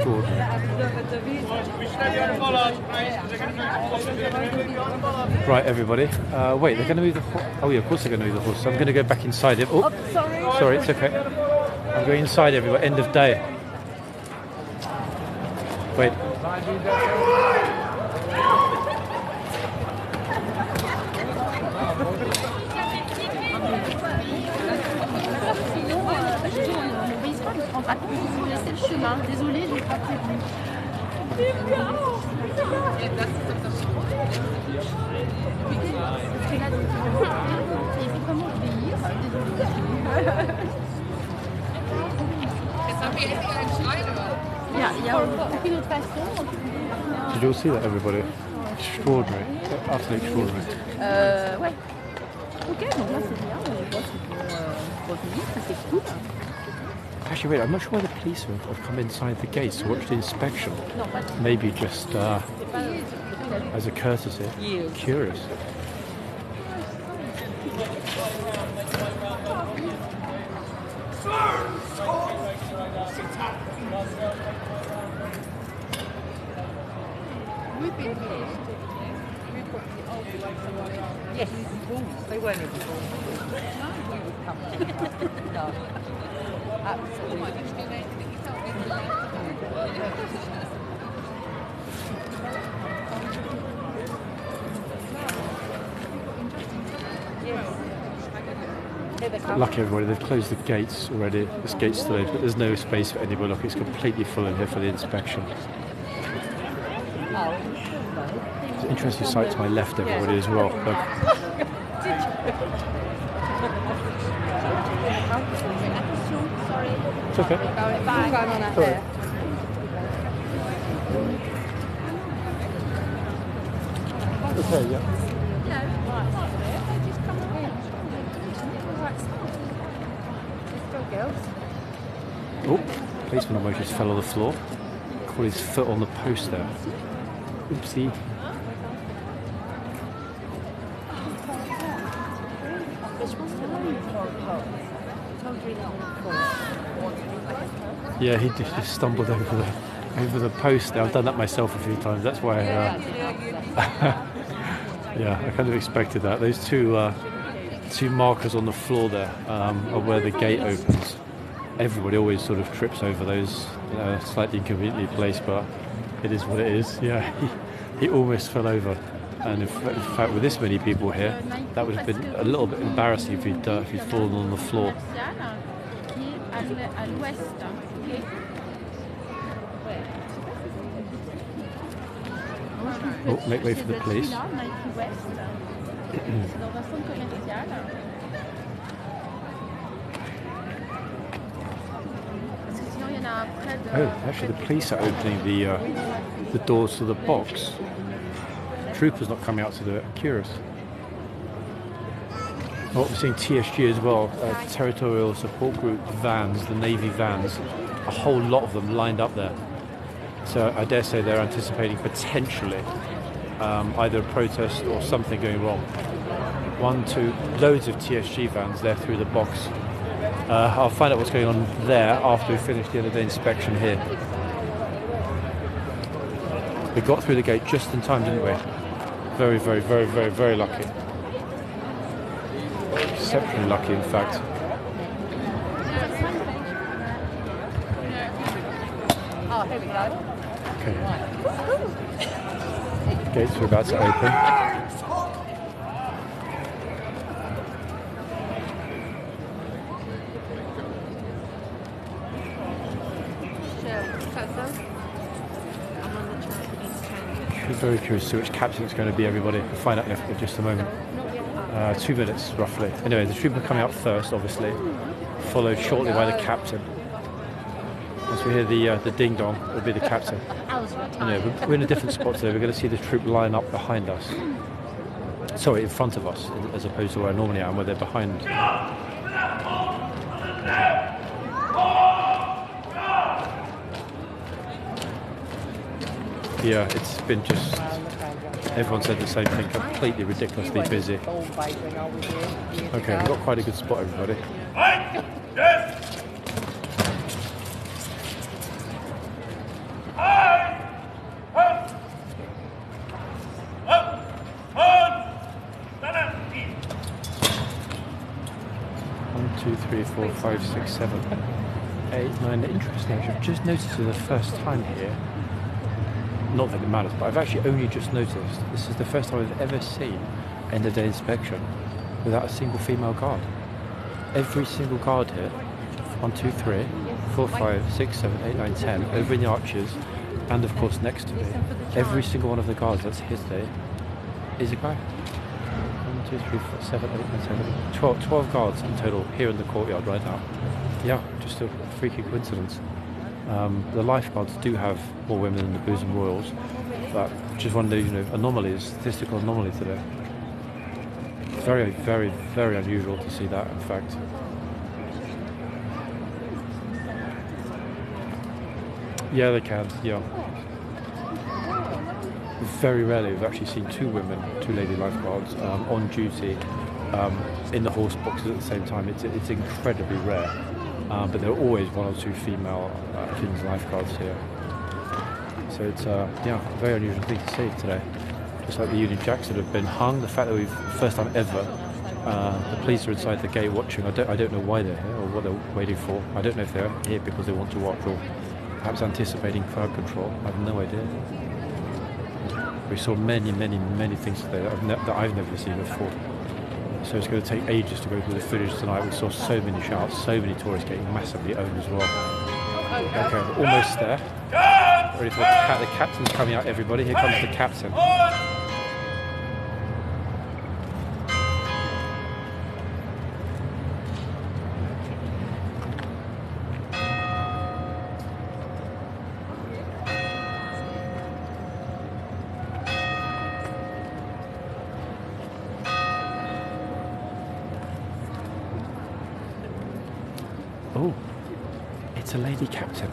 extraordinary. Right, everybody. Wait, they're going to move the horse. Oh yeah, of course they're going to move the horse. So I'm going to go back inside it. Oh, sorry, it's okay. I'm going inside, everybody. End of day. Wait. C'est le chemin. Désolée, j'ai pas prévenu. Parce que là, donc, il faut comment obéir. Il y a aucune autre façon. Did you all see that, everybody? Extraordinary. Utterly extraordinary. Ouais. Ok, donc là c'est bien. On voit qu'ils vont revenir, ça c'est cool. Actually, wait, I'm not sure why the police have come inside the gates to watch the inspection. Maybe just as a courtesy. Curious. Yes, they weren't even born. No. Absolutely. Lucky everybody, they've closed the gates already. This gate's still open, but there's no space for anybody. Look, it's completely full in here for the inspection. It's an interesting sight to my left, everybody, as well. Look. It's okay. Going on out there. Okay, yeah. Oh, policeman almost just fell on the floor. Caught his foot on the post there. Oopsie. Yeah, he just stumbled over the post there. I've done that myself a few times. That's why. Yeah, I kind of expected that. Those two markers on the floor there are where the gate opens. Everybody always sort of trips over those, slightly inconveniently placed, but it is what it is. Yeah, he almost fell over. And in fact, with this many people here, that would have been a little bit embarrassing if he'd fallen on the floor. Oh, make way for the police. Oh, actually the police are opening the doors to the box. Trooper's not coming out to do it. I'm curious. Oh, we're seeing TSG as well, Territorial Support Group vans, the Navy vans. A whole lot of them lined up there. So I dare say they're anticipating potentially either a protest or something going wrong. 1, 2, loads of TSG vans there through the box. I'll find out what's going on there after we finish the end of the inspection here. We got through the gate just in time, didn't we? Very, very, very, very, very lucky. Exceptionally lucky, in fact. Oh, here we go. Okay. The gates are about to open. Very curious to see which captain it's going to be, everybody. We'll find out in just a moment. 2 minutes, roughly. Anyway, the trooper coming out first, obviously, followed shortly by the captain. Once we hear the ding-dong, it'll be the captain. Anyway, we're in a different spot today. We're going to see the troop line up behind us. Sorry, in front of us, as opposed to where I normally am, where they're behind. Yeah, it's been just, everyone said the same thing, completely ridiculously busy. Okay, we've got quite a good spot, everybody. 3, 4, 5, 6, 7, 8, 9. Interesting, actually, I've just noticed for the first time here, not that it matters, but I've actually only just noticed, this is the first time I've ever seen end of day inspection without a single female guard. Every single guard here, 1, 2, 3, 4, 5, 6, 7, 8, 9, 10, over in the arches, and of course next to me, every single one of the guards that's here today is a guy. 1, 2, 3, 4, 7, 8, 9, 10, 12 guards in total here in the courtyard right now. Yeah, just a freaky coincidence. The lifeguards do have more women than the Blues and Royals, but just one of those, anomalies, statistical anomaly today. Very, very, very unusual to see that, in fact. Yeah, they can, yeah. Very rarely we've actually seen two women, two lady lifeguards on duty in the horse boxes at the same time. It's incredibly rare, but there are always 1 or 2 female King's lifeguards here. So it's a very unusual thing to see today. Just like the Union Jacks that have been hung, the fact that we've, first time ever, the police are inside the gate watching. I don't know why they're here or what they're waiting for. I don't know if they're here because they want to watch or perhaps anticipating crowd control. I have no idea. We saw many, many, many things today that I've never seen before. So it's going to take ages to go through the footage tonight. We saw so many shouts, so many tourists getting massively owned as well. Okay, we're almost there. Ready for the captain's coming out, everybody. Here comes the captain. Oh, it's a lady captain.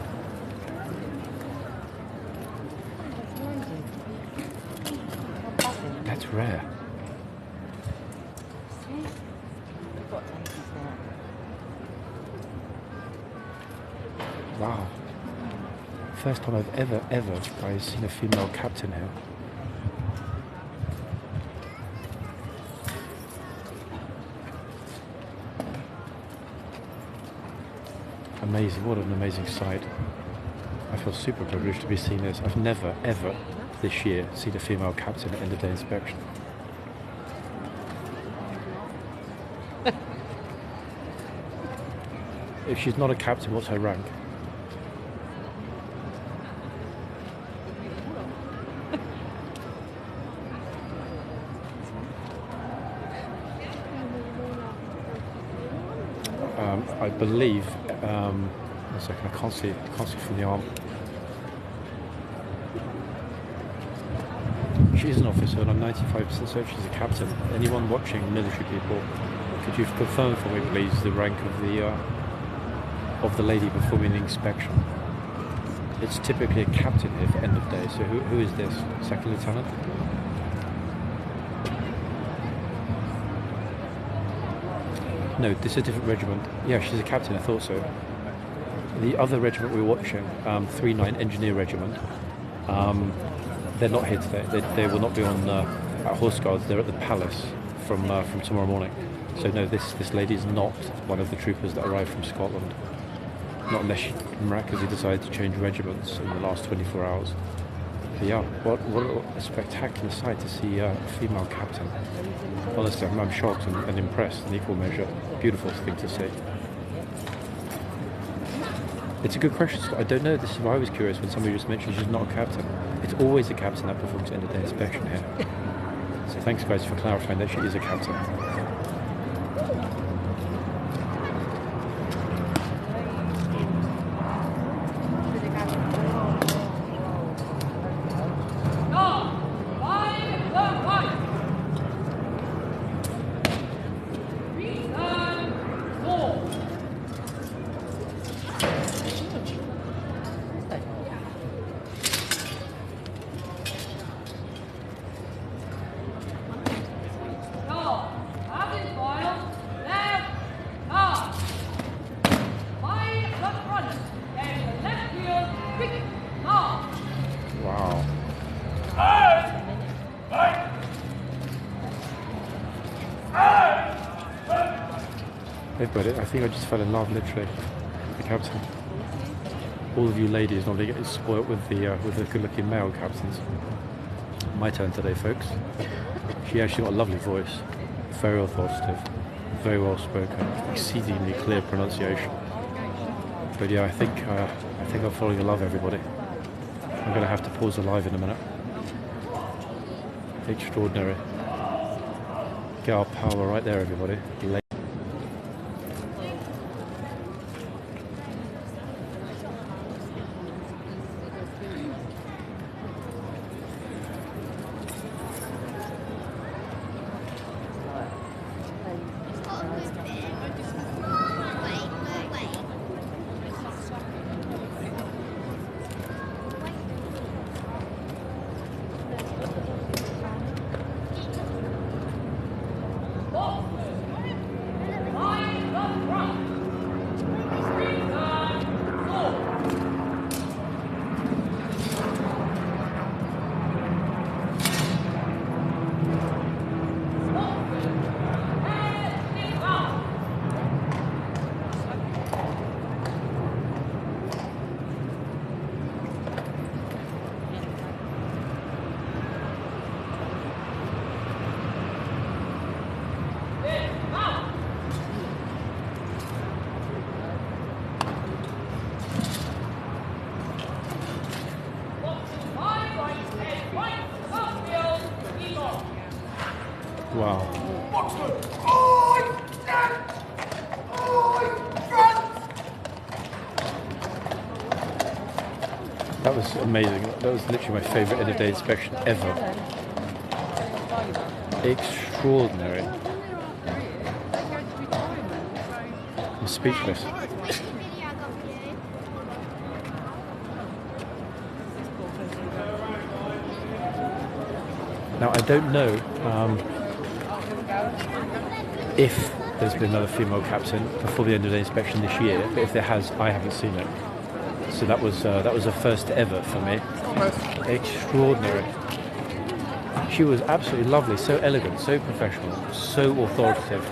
That's rare. Wow. First time I've ever, guys, seen a female captain here. Amazing, what an amazing sight. I feel super privileged to be seeing this. I've never, ever this year seen a female captain at end of day inspection. If she's not a captain, what's her rank? I believe, 1 second, I can't see from the arm. She is an officer and I'm 95% certain she's a captain. Anyone watching, military people, could you confirm for me please the rank of the lady performing the inspection? It's typically a captain here for end of day, so who is this? Second lieutenant? No, this is a different regiment. Yeah, she's a captain, I thought so. The other regiment we were watching, 3-9 Engineer Regiment, they're not here today. They will not be on at Horseguards. They're at the Palace from tomorrow morning. So no, this lady is not one of the troopers that arrived from Scotland. Not unless she miraculously decided to change regiments in the last 24 hours. But yeah, what a spectacular sight to see a female captain. Honestly, I'm shocked and impressed in equal measure. Beautiful thing to see. It's a good question. I don't know. This is why I was curious when somebody just mentioned she's not a captain. It's always a captain that performs end of day inspection here. So thanks guys for clarifying that she is a captain. They've got it. I think I just fell in love, literally, with the captain. All of you ladies normally get spoilt with the good-looking male captains. My turn today, folks. She actually got a lovely voice, very authoritative, very well spoken, exceedingly clear pronunciation. But yeah, I think I'm falling in love, everybody. I'm going to have to pause the live in a minute. Extraordinary. Get our power right there, everybody. Wow. That was amazing. That was literally my favourite end-of-day inspection ever. Extraordinary. I'm speechless. Now I don't know if there's been another female captain before the end of the inspection this year, but if there has, I haven't seen it. So that was a first ever for me. Extraordinary. She was absolutely lovely, so elegant, so professional, so authoritative.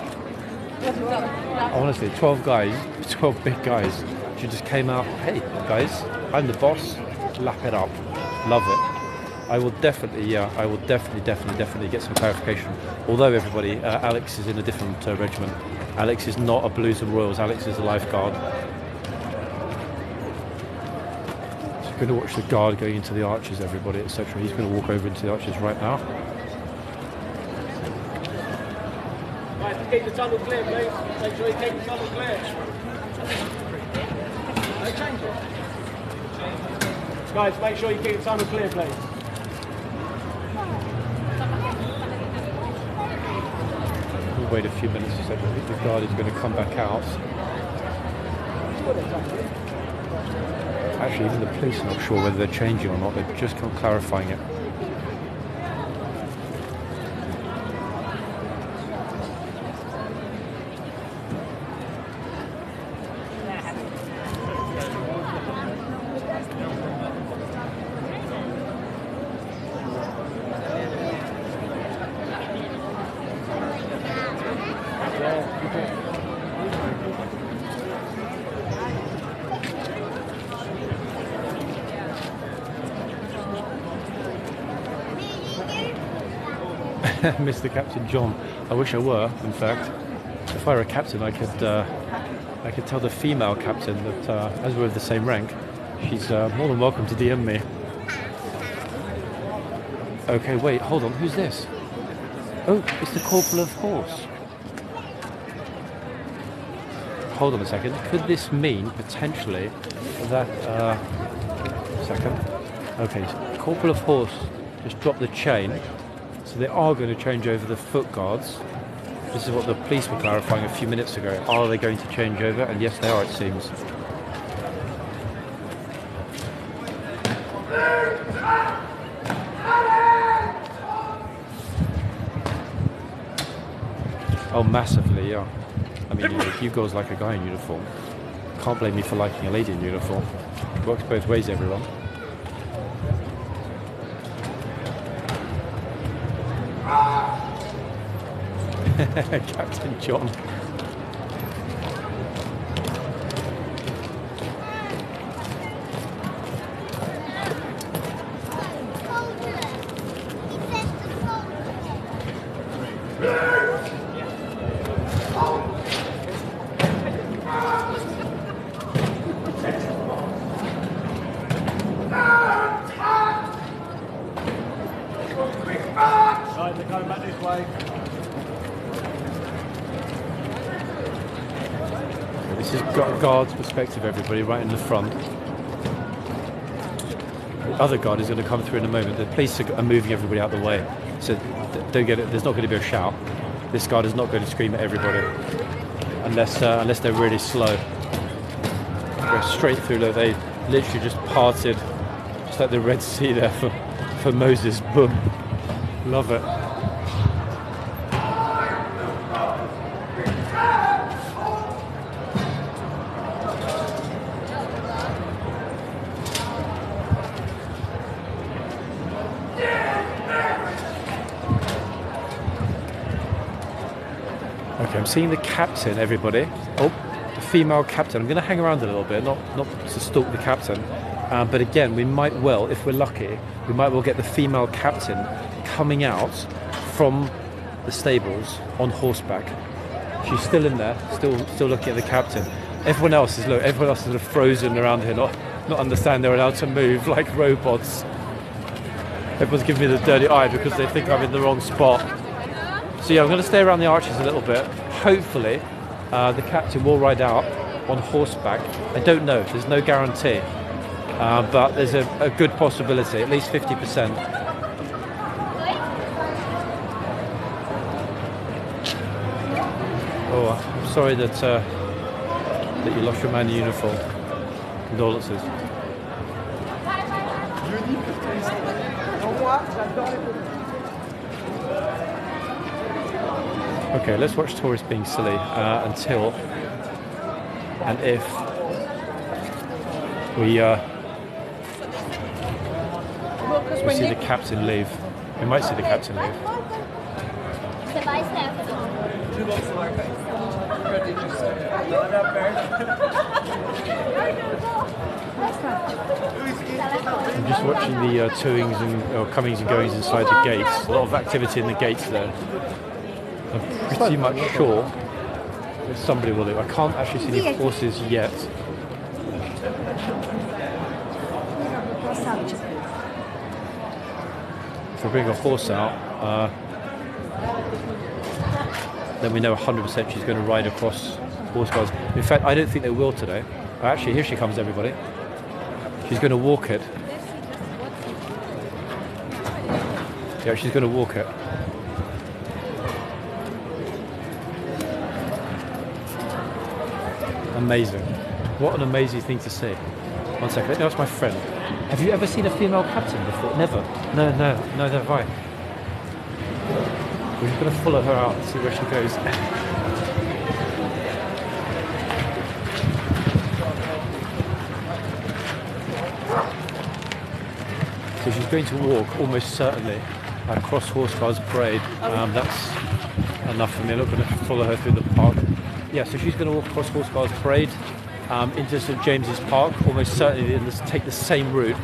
Honestly, 12 guys, 12 big guys. She just came out, hey guys, I'm the boss, lap it up, love it. I will definitely get some clarification. Although everybody, Alex is in a different regiment. Alex is not a Blues and Royals, Alex is a lifeguard. So we're going to watch the guard going into the archers, everybody, etc. He's going to walk over into the archers right now. Right, keep the tunnel clear, please. Make sure you keep the tunnel clear. No, change it. Guys, make sure you keep the tunnel clear, please. We'll wait a few minutes a second. I think the guard is going to come back out. Actually, even the police are not sure whether they're changing or not. They've just come clarifying it. Mr. Captain John, I wish I were. In fact, if I were a captain, I could tell the female captain that as we're of the same rank, she's more than welcome to DM me. Okay, wait, hold on. Who's this? Oh, it's the Corporal of Horse. Hold on a second. Could this mean potentially that? Second. Okay, so Corporal of Horse just dropped the chain. So they are going to change over the foot guards. This is what the police were clarifying a few minutes ago. Are they going to change over? And yes, they are, it seems. Oh, massively, yeah. I mean, if you girls like a guy in uniform, can't blame me for liking a lady in uniform. It works both ways, everyone. Captain John. This is guard's perspective, everybody, right in the front. The other guard is going to come through in a moment. The police are moving everybody out the way, so don't get it. There's not going to be a shout. This guard is not going to scream at everybody unless they're really slow. Go straight through. Look, they literally just parted, just like the Red Sea there for Moses. Boom, love it. Okay, I'm seeing the captain, everybody. Oh, the female captain. I'm going to hang around a little bit, not to stalk the captain. But again, we might well, if we're lucky, we might well get the female captain coming out from the stables on horseback. She's still in there, still looking at the captain. Everyone else is sort of frozen around here, not understand they're allowed to move like robots. Everyone's giving me the dirty eye because they think I'm in the wrong spot. So yeah, I'm going to stay around the arches a little bit. Hopefully, the captain will ride out on horseback. I don't know, there's no guarantee. But there's a good possibility, at least 50%. Oh, I'm sorry that you lost your man in uniform. Condolences. Okay, let's watch tourists being silly until and if we see the captain leave. We might see the captain leave. I'm just watching the toings and comings and goings inside the gates. A lot of activity in the gates there. I'm pretty much sure that somebody will leave. I can't actually see any horses yet. If we bring a horse out, then we know 100% she's going to ride across horseguards. In fact, I don't think they will today. Actually, here she comes, everybody. She's going to walk it. Yeah, she's going to walk it. Amazing. What an amazing thing to see. One second, let me ask my friend. Have you ever seen a female captain before? Never. No, never have I. We're just going to follow her out and see where she goes. So she's going to walk almost certainly across Horseguardsparade. That's enough for me. I'm not going to follow her through the park. Yeah, so she's going to walk across Horseguardsparade into St James's Park, almost certainly take the same route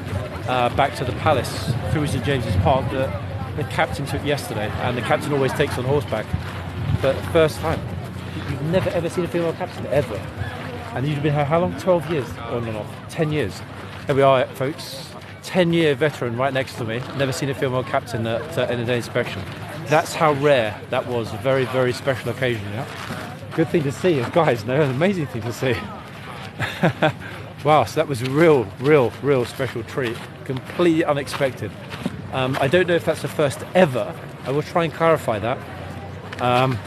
back to the palace through St James's Park that the captain took yesterday, and the captain always takes on horseback. But first time. You've never ever seen a female captain, ever. And you've been here how long? 12 years on and off. 10 years. There we are, folks. 10-year veteran right next to me. Never seen a female captain in a day inspection. That's how rare that was. A very, very special occasion, yeah? Good thing to see, guys. No, an amazing thing to see. Wow, so that was a real special treat. Completely unexpected. I don't know if that's the first ever. I will try and clarify that. I'm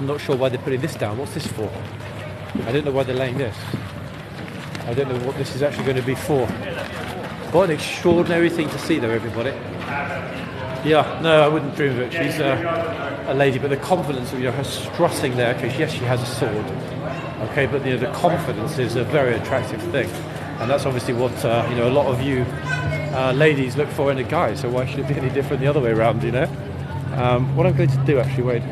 not sure why they're putting this down. What's this for? I don't know why they're laying this. I don't know what this is actually going to be for. What an extraordinary thing to see, though, everybody. Yeah, no, I wouldn't dream of it. She's a lady, but the confidence of her strutting there. Okay, yes, she has a sword. Okay, but the confidence is a very attractive thing, and that's obviously what a lot of you ladies look for in a guy. So why should it be any different the other way around? What I'm going to do, actually, Wade.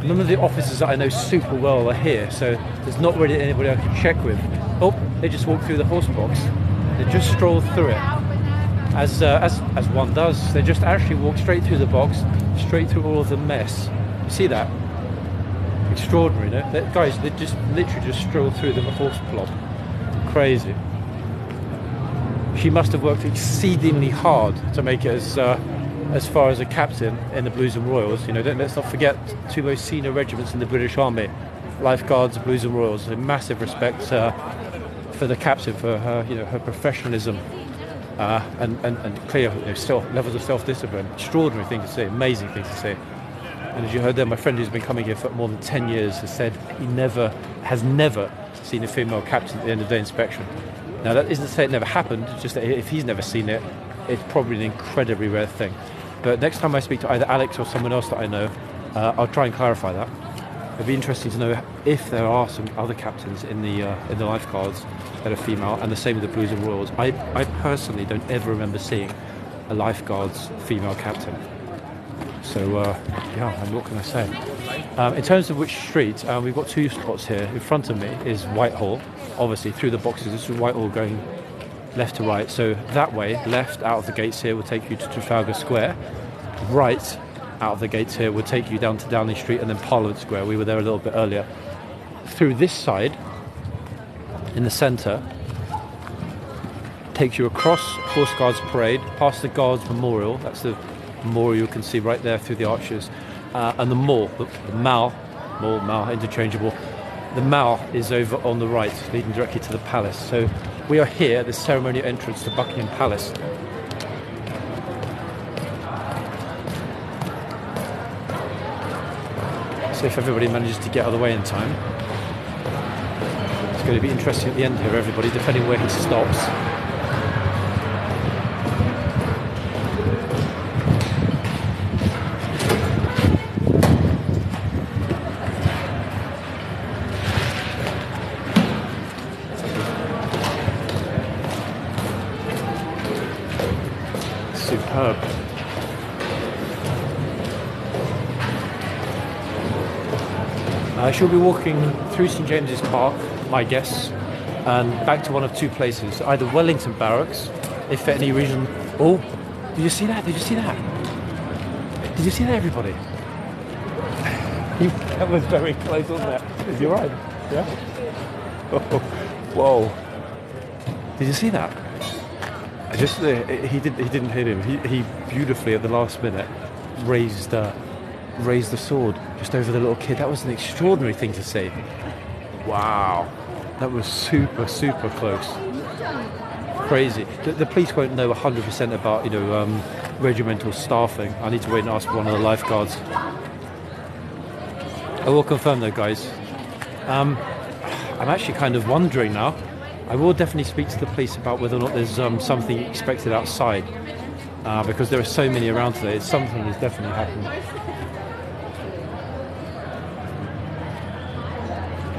None of the officers that I know super well are here, so there's not really anybody I can check with. Oh, they just walk through the horse box. They just stroll through it, as one does. They just actually walk straight through the box, straight through all of the mess. You see that? Extraordinary, no? Guys, they just literally just stroll through the horse plot. Crazy. She must have worked exceedingly hard to make it as as far as a captain in the Blues and Royals, you know, let's not forget two most senior regiments in the British Army, Lifeguards, Blues and Royals. So massive respect for the captain, for her, you know, her professionalism and clear, you know, levels of self-discipline. Extraordinary thing to see, amazing thing to see. And as you heard there, my friend who's been coming here for more than 10 years has said he has never seen a female captain at the end of day inspection. Now that isn't to say it never happened, it's just that if he's never seen it, it's probably an incredibly rare thing. But next time I speak to either Alex or someone else that I know, I'll try and clarify that. It'd be interesting to know if there are some other captains in the Lifeguards that are female, and the same with the Blues and Royals. I personally don't ever remember seeing a Lifeguards female captain. So, yeah, and what can I say? In terms of which street, we've got two spots here. In front of me is Whitehall, obviously through the boxes. This is Whitehall going left to right. So that way, left out of the gates here will take you to Trafalgar Square. Right out of the gates here will take you down to Downing Street and then Parliament Square. We were there a little bit earlier. Through this side, in the centre, takes you across Horseguardsparade, past the Guards Memorial. That's the memorial you can see right there through the arches, and the Mall, the Mall, interchangeable. The Mall is over on the right, leading directly to the palace. So we are here at the ceremonial entrance to Buckingham Palace. So if everybody manages to get out of the way in time, it's going to be interesting at the end here, everybody, depending where he stops. Superb. I shall be walking through St James's Park, my guess, and back to one of two places, either Wellington Barracks, if for any reason... Oh, did you see that? Did you see that? Did you see that, everybody? That was very close, wasn't it? You're right. Yeah? Oh, whoa. Did you see that? I just he didn't hit him. He beautifully at the last minute raised the sword just over the little kid. That was an extraordinary thing to see. Wow, that was super close. Crazy. The police won't know 100% about, you know, regimental staffing. I need to wait and ask one of the Lifeguards. I will confirm though, guys. I'm actually kind of wondering now. I will definitely speak to the police about whether or not there's something expected outside, because there are so many around today. Something is definitely happening.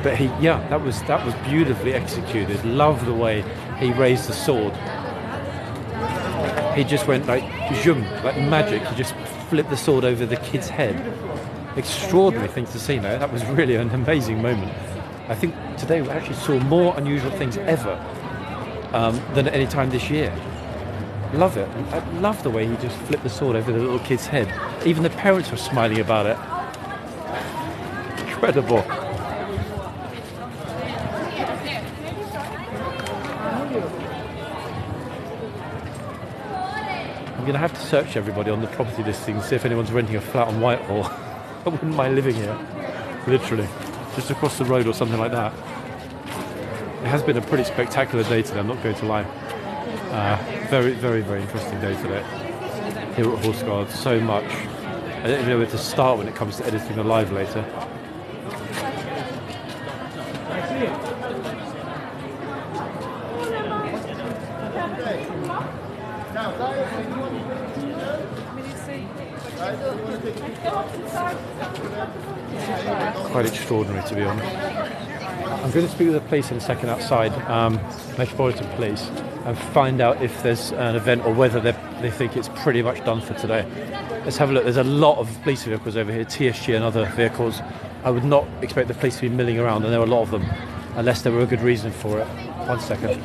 But that was beautifully executed. Love the way he raised the sword. He just went like zoom, like magic. He just flipped the sword over the kid's head. Extraordinary thing to see. Now that was really an amazing moment. I think today we actually saw more unusual things ever than at any time this year. Love it. I love the way he just flipped the sword over the little kid's head. Even the parents were smiling about it. Incredible. I'm going to have to search everybody on the property listing, see if anyone's renting a flat on Whitehall. I wouldn't mind living here, literally. Just across the road or something like that. It has been a pretty spectacular day today, I'm not going to lie. Very interesting day today here at Horseguards. So much. I don't even know where to start when it comes to editing a live later. Quite extraordinary, to be honest. I'm going to speak with the police in a second outside, Metropolitan Police, and find out if there's an event or whether they think it's pretty much done for today. Let's have a look. There's a lot of police vehicles over here, TSG and other vehicles. I would not expect the police to be milling around, and there are a lot of them, unless there were a good reason for it. 1 second.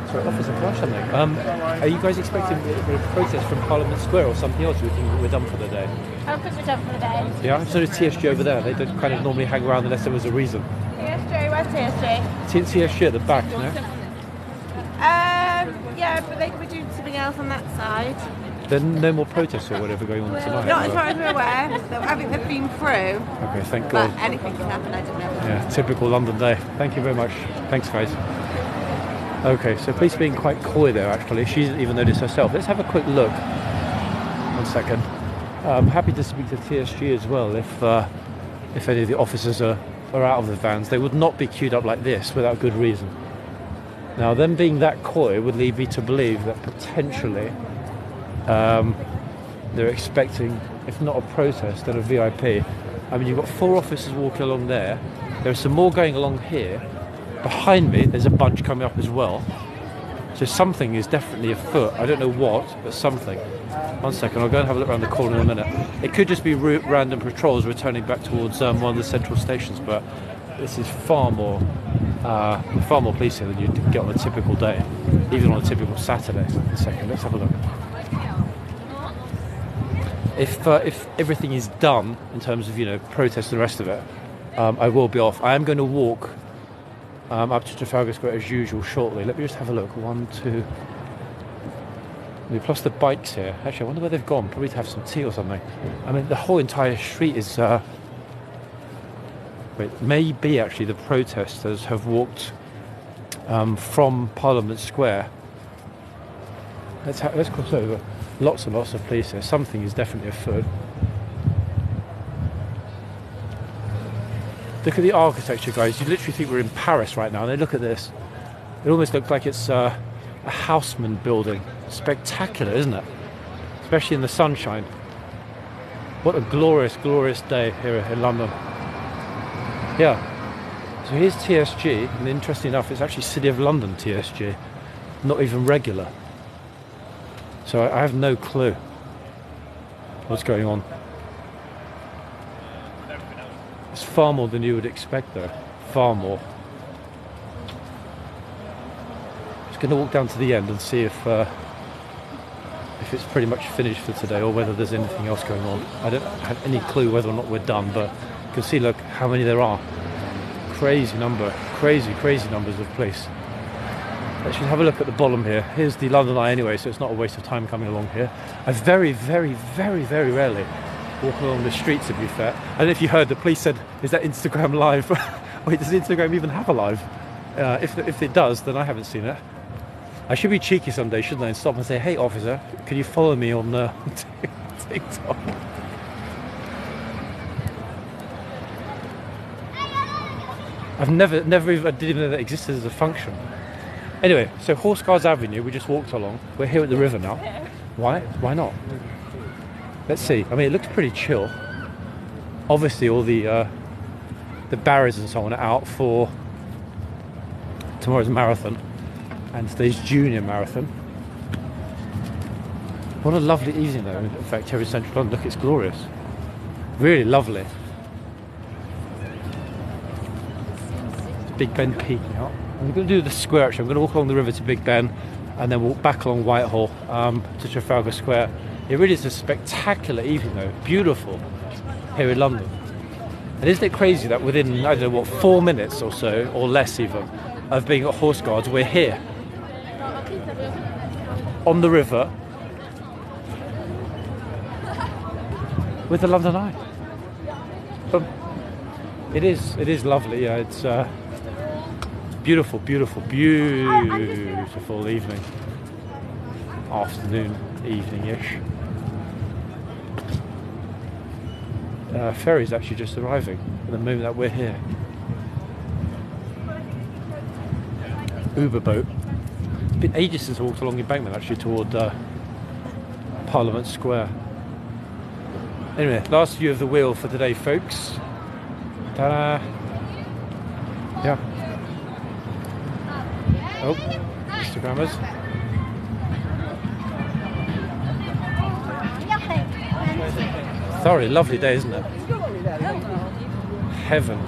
Sorry, officer, can I ask something? Are you guys expecting a protest from Parliament Square or something else? Do you think we're done for the day? I think we're done for the day. Yeah, so does TSG over there. They don't kind of normally hang around unless there was a reason. TSG, where's TSG. TSG at the back, you know? Yeah, but they could be doing something else on that side. There's no more protests or whatever going on tonight. Not as far as we're aware. So I think they've been through. Okay, thank But God. anything can happen, I don't know. Yeah, typical London day. Thank you very much. Thanks, guys. Okay, so police being quite coy there, actually. She didn't even notice herself. Let's have a quick look. 1 second. I'm happy to speak to TSG as well if any of the officers are out of the vans. They would not be queued up like this without good reason. Now, them being that coy would lead me to believe that potentially they're expecting, if not a protest, then a VIP. I mean, you've got 4 officers walking along there. There's some more going along here. Behind me, there's a bunch coming up as well. So something is definitely afoot. I don't know what, but something. 1 second, I'll go and have a look around the corner in a minute. It could just be random patrols returning back towards one of the central stations, but this is far more police here than you'd get on a typical day, even on a typical Saturday. 1 second, let's have a look. If everything is done in terms of, you know, protests and the rest of it, I will be off. I am going to walk up to Trafalgar Square as usual shortly. Let me just have a look. 1, 2. Plus the bikes here. Actually, I wonder where they've gone. Probably to have some tea or something. I mean, the whole entire street is. Maybe actually the protesters have walked from Parliament Square. Let's cross over. Lots and lots of police here. Something is definitely afoot. Look at the architecture, guys. You literally think we're in Paris right now. And then look at this. It almost looks like it's a Haussmann building. Spectacular, isn't it? Especially in the sunshine. What a glorious, glorious day here in London. Yeah. So here's TSG, and interesting enough, it's actually City of London TSG, not even regular. So I have no clue what's going on. It's far more than you would expect, though. Far more. Just going to walk down to the end and see if it's pretty much finished for today, or whether there's anything else going on. I don't have any clue whether or not we're done, but you can see, look, how many there are. Crazy number, crazy numbers of police. Let's just have a look at the bottom here. Here's the London Eye anyway, so it's not a waste of time coming along here. I very, very, very, very rarely walk along the streets, to be fair. I don't know if you heard, the police said, is that Instagram live? Wait, does Instagram even have a live? If it does, then I haven't seen it. I should be cheeky someday, shouldn't I, and stop and say, hey officer, can you follow me on TikTok? I didn't even know that existed as a function. Anyway, so Horseguards Avenue, we just walked along. We're here at the river now. Why? Why not? Let's see. I mean, it looks pretty chill. Obviously, all the barriers and so on are out for tomorrow's marathon and today's junior marathon. What a lovely evening, though. In fact, here in central London, look, it's glorious. Really lovely. Big Ben peeking out. I'm going to do the square actually. I'm going to walk along the river to Big Ben and then walk back along Whitehall to Trafalgar Square. It really is a spectacular evening, though. Beautiful here in London. And isn't it crazy that within, I don't know what, 4 minutes or so, or less even, of being at Horseguards, we're here on the river with the London Eye. It is lovely. Yeah, it's beautiful evening, afternoon, evening-ish. Ferry's actually just arriving at the moment that we're here. Uber boat. It's been ages since I walked along the embankment actually toward Parliament Square. Anyway, last view of the wheel for today, folks. Ta-da! Yeah. Oh, Instagrammers. Thoroughly lovely day, isn't it? Heaven.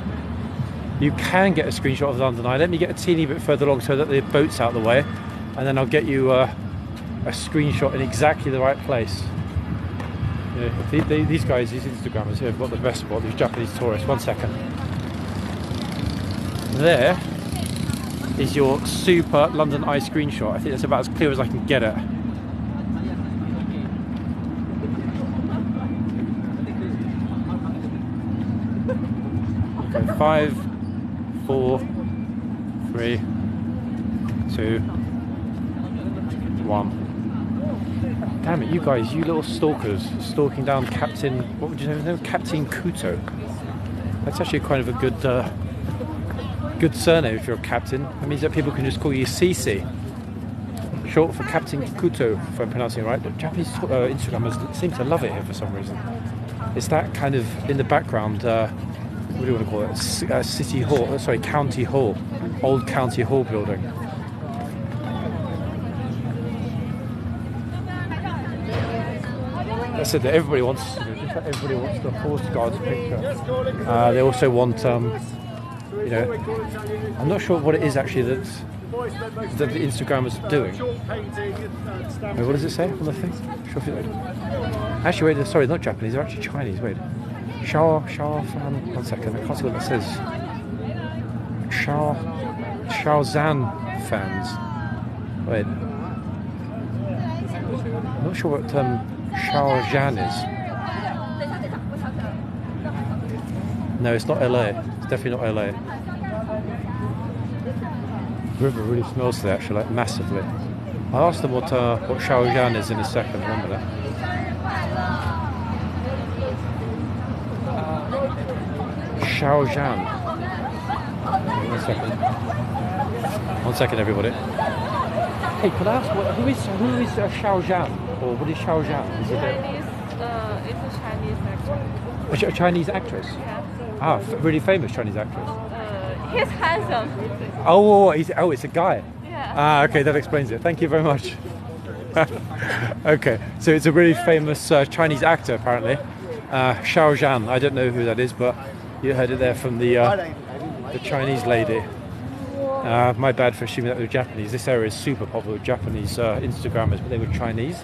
You can get a screenshot of the London Eye. Let me get a teeny bit further along so that the boat's out of the way, and then I'll get you a screenshot in exactly the right place. You know, these guys, these Instagrammers here have got the best spot, these Japanese tourists. 1 second. there is your super London Eye screenshot. I think that's about as clear as I can get it. Okay, 5, 4, 3, 2, 1. Damn it, you guys, you little stalkers, stalking down Captain, what would you know, Captain Kuto. That's actually kind of a good surname if you're a captain. That means that people can just call you CC, short for Captain Kuto, if I'm pronouncing it right. But Japanese Instagrammers seem to love it here for some reason. It's that kind of, in the background, what do you want to call it? City Hall, sorry, County Hall, old County Hall building. I said that everybody wants, just like everybody wants the horseguards picture. They also want, you know, I'm not sure what it is actually that the Instagrammers are doing. Wait, what does it say on the thing? Actually, wait, sorry, not Japanese, they're actually Chinese. Wait, Shao fan. 1 second, I can't see what that says. Zhan fans. Wait, I'm not sure what Shao Zhan is. No, it's not LA. It's definitely not LA. The river really smells today, actually, like massively. I'll ask them what Shao Zhan is in a second. 1 minute. Shao Zhan. 1 second. 1 second, everybody. Hey, could I ask who is Shao Zhan? Or what is Shao Zhan? Is it It's a Chinese actor. a Chinese actress? Yeah. Ah, really famous Chinese actress. He's handsome. Oh, it's a guy. Yeah. Ah, okay, that explains it. Thank you very much. Okay, so it's a really famous Chinese actor, apparently. Shao Zhan. I don't know who that is, but you heard it there from the Chinese lady. My bad for assuming that they were Japanese. This area is super popular with Japanese Instagrammers, but they were Chinese,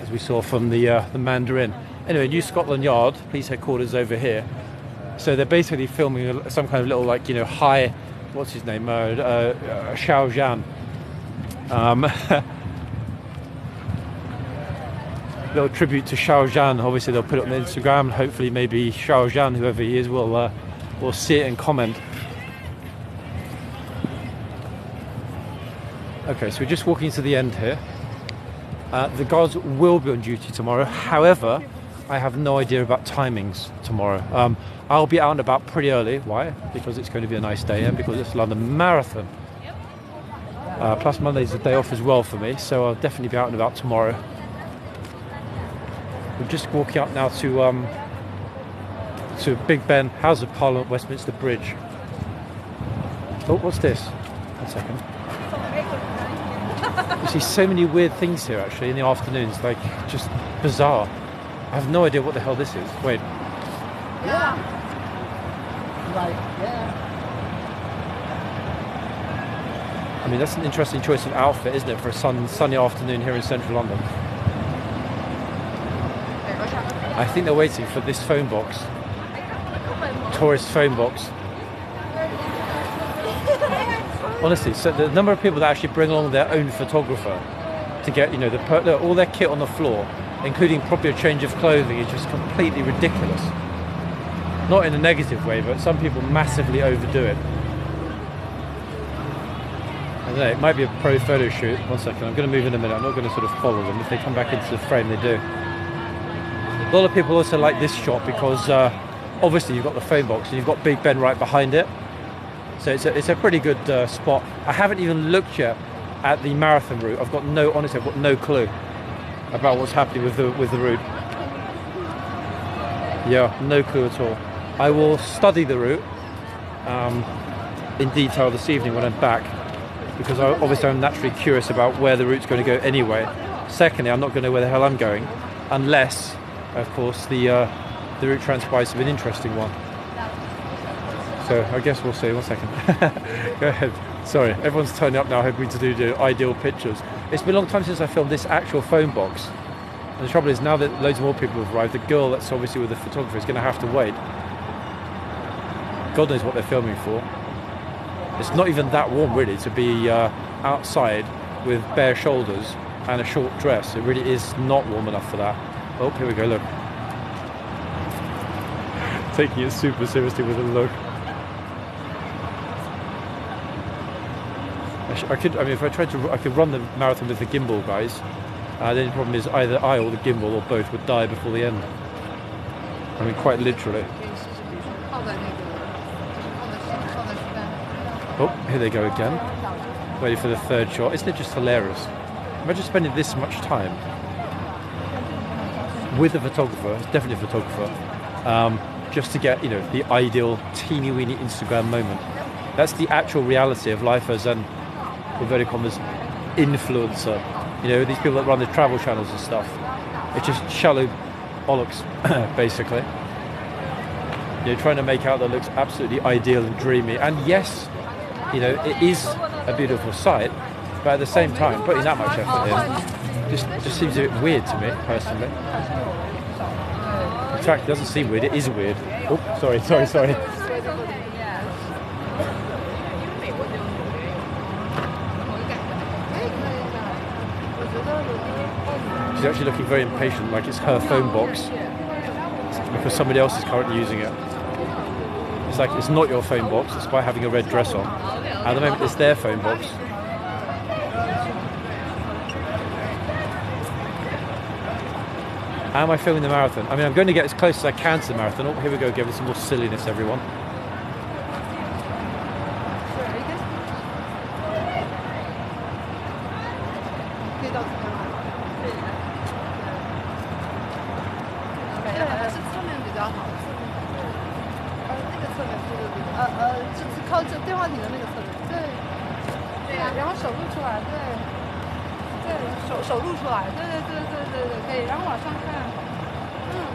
as we saw from the Mandarin. Anyway, New Scotland Yard, police headquarters over here. So they're basically filming some kind of little, like, you know, high, what's his name, Shao Zhan. Little tribute to Shao Zhan. Obviously they'll put it on Instagram. Hopefully maybe Shao Zhan, whoever he is, will see it and comment. Okay, so we're just walking to the end here. The guards will be on duty tomorrow. However, I have no idea about timings tomorrow. I'll be out and about pretty early. Why? Because it's going to be a nice day and because it's London Marathon. Plus Monday's a day off as well for me, so I'll definitely be out and about tomorrow. We're just walking up now to Big Ben, House of Parliament, Westminster Bridge. Oh, what's this? 1 second. You see so many weird things here actually in the afternoons, like just bizarre. I have no idea what the hell this is. Wait. Yeah. Like, yeah. I mean, that's an interesting choice of outfit, isn't it, for a sunny afternoon here in central London. I think they're waiting for this phone box. Tourist phone box. Honestly, so the number of people that actually bring along their own photographer to get, you know, all their kit on the floor, including probably a change of clothing, is just completely ridiculous. Not in a negative way, but some people massively overdo it. I don't know, it might be a pro photo shoot. 1 second, I'm going to move in a minute. I'm not going to sort of follow them. If they come back into the frame, they do. A lot of people also like this shot because obviously you've got the phone box and you've got Big Ben right behind it. So it's a pretty good spot. I haven't even looked yet at the marathon route. Honestly, I've got no clue about what's happening with the route. Yeah, no clue at all. I will study the route in detail this evening when I'm back, because obviously I'm naturally curious about where the route's going to go anyway. Secondly, I'm not going to know where the hell I'm going, unless, of course, the route transpires to be an interesting one. So I guess we'll see. 1 second. Go ahead. Sorry, everyone's turning up now hoping to do the ideal pictures. It's been a long time since I filmed this actual phone box. And the trouble is, now that loads more people have arrived, the girl that's obviously with the photographer is going to have to wait. God knows what they're filming for. It's not even that warm really to be outside with bare shoulders and a short dress. It really is not warm enough for that. Oh, here we go, look. Taking it super seriously with a look. If I tried to, I could run the marathon with the gimbal, guys. The only problem is either I or the gimbal or both would die before the end. I mean, quite literally. Oh, here they go again. Ready for the third shot. Isn't it just hilarious? Imagine spending this much time with a photographer, it's definitely a photographer, just to get, the ideal teeny weeny Instagram moment. That's the actual reality of life as an, inverted commas, influencer. These people that run the travel channels and stuff. It's just shallow bollocks, basically. Trying to make out that looks absolutely ideal and dreamy. And yes, it is a beautiful sight, but at the same time, putting that much effort in just seems a bit weird to me, personally. In fact, it doesn't seem weird, it is weird. Oh, sorry. She's actually looking very impatient, like it's her phone box, because somebody else is currently using it. It's like, it's not your phone box, it's by having a red dress on. At the moment, it's their phone box. How am I filming the marathon? I mean, I'm going to get as close as I can to the marathon. Oh, here we go, give it some more silliness, everyone.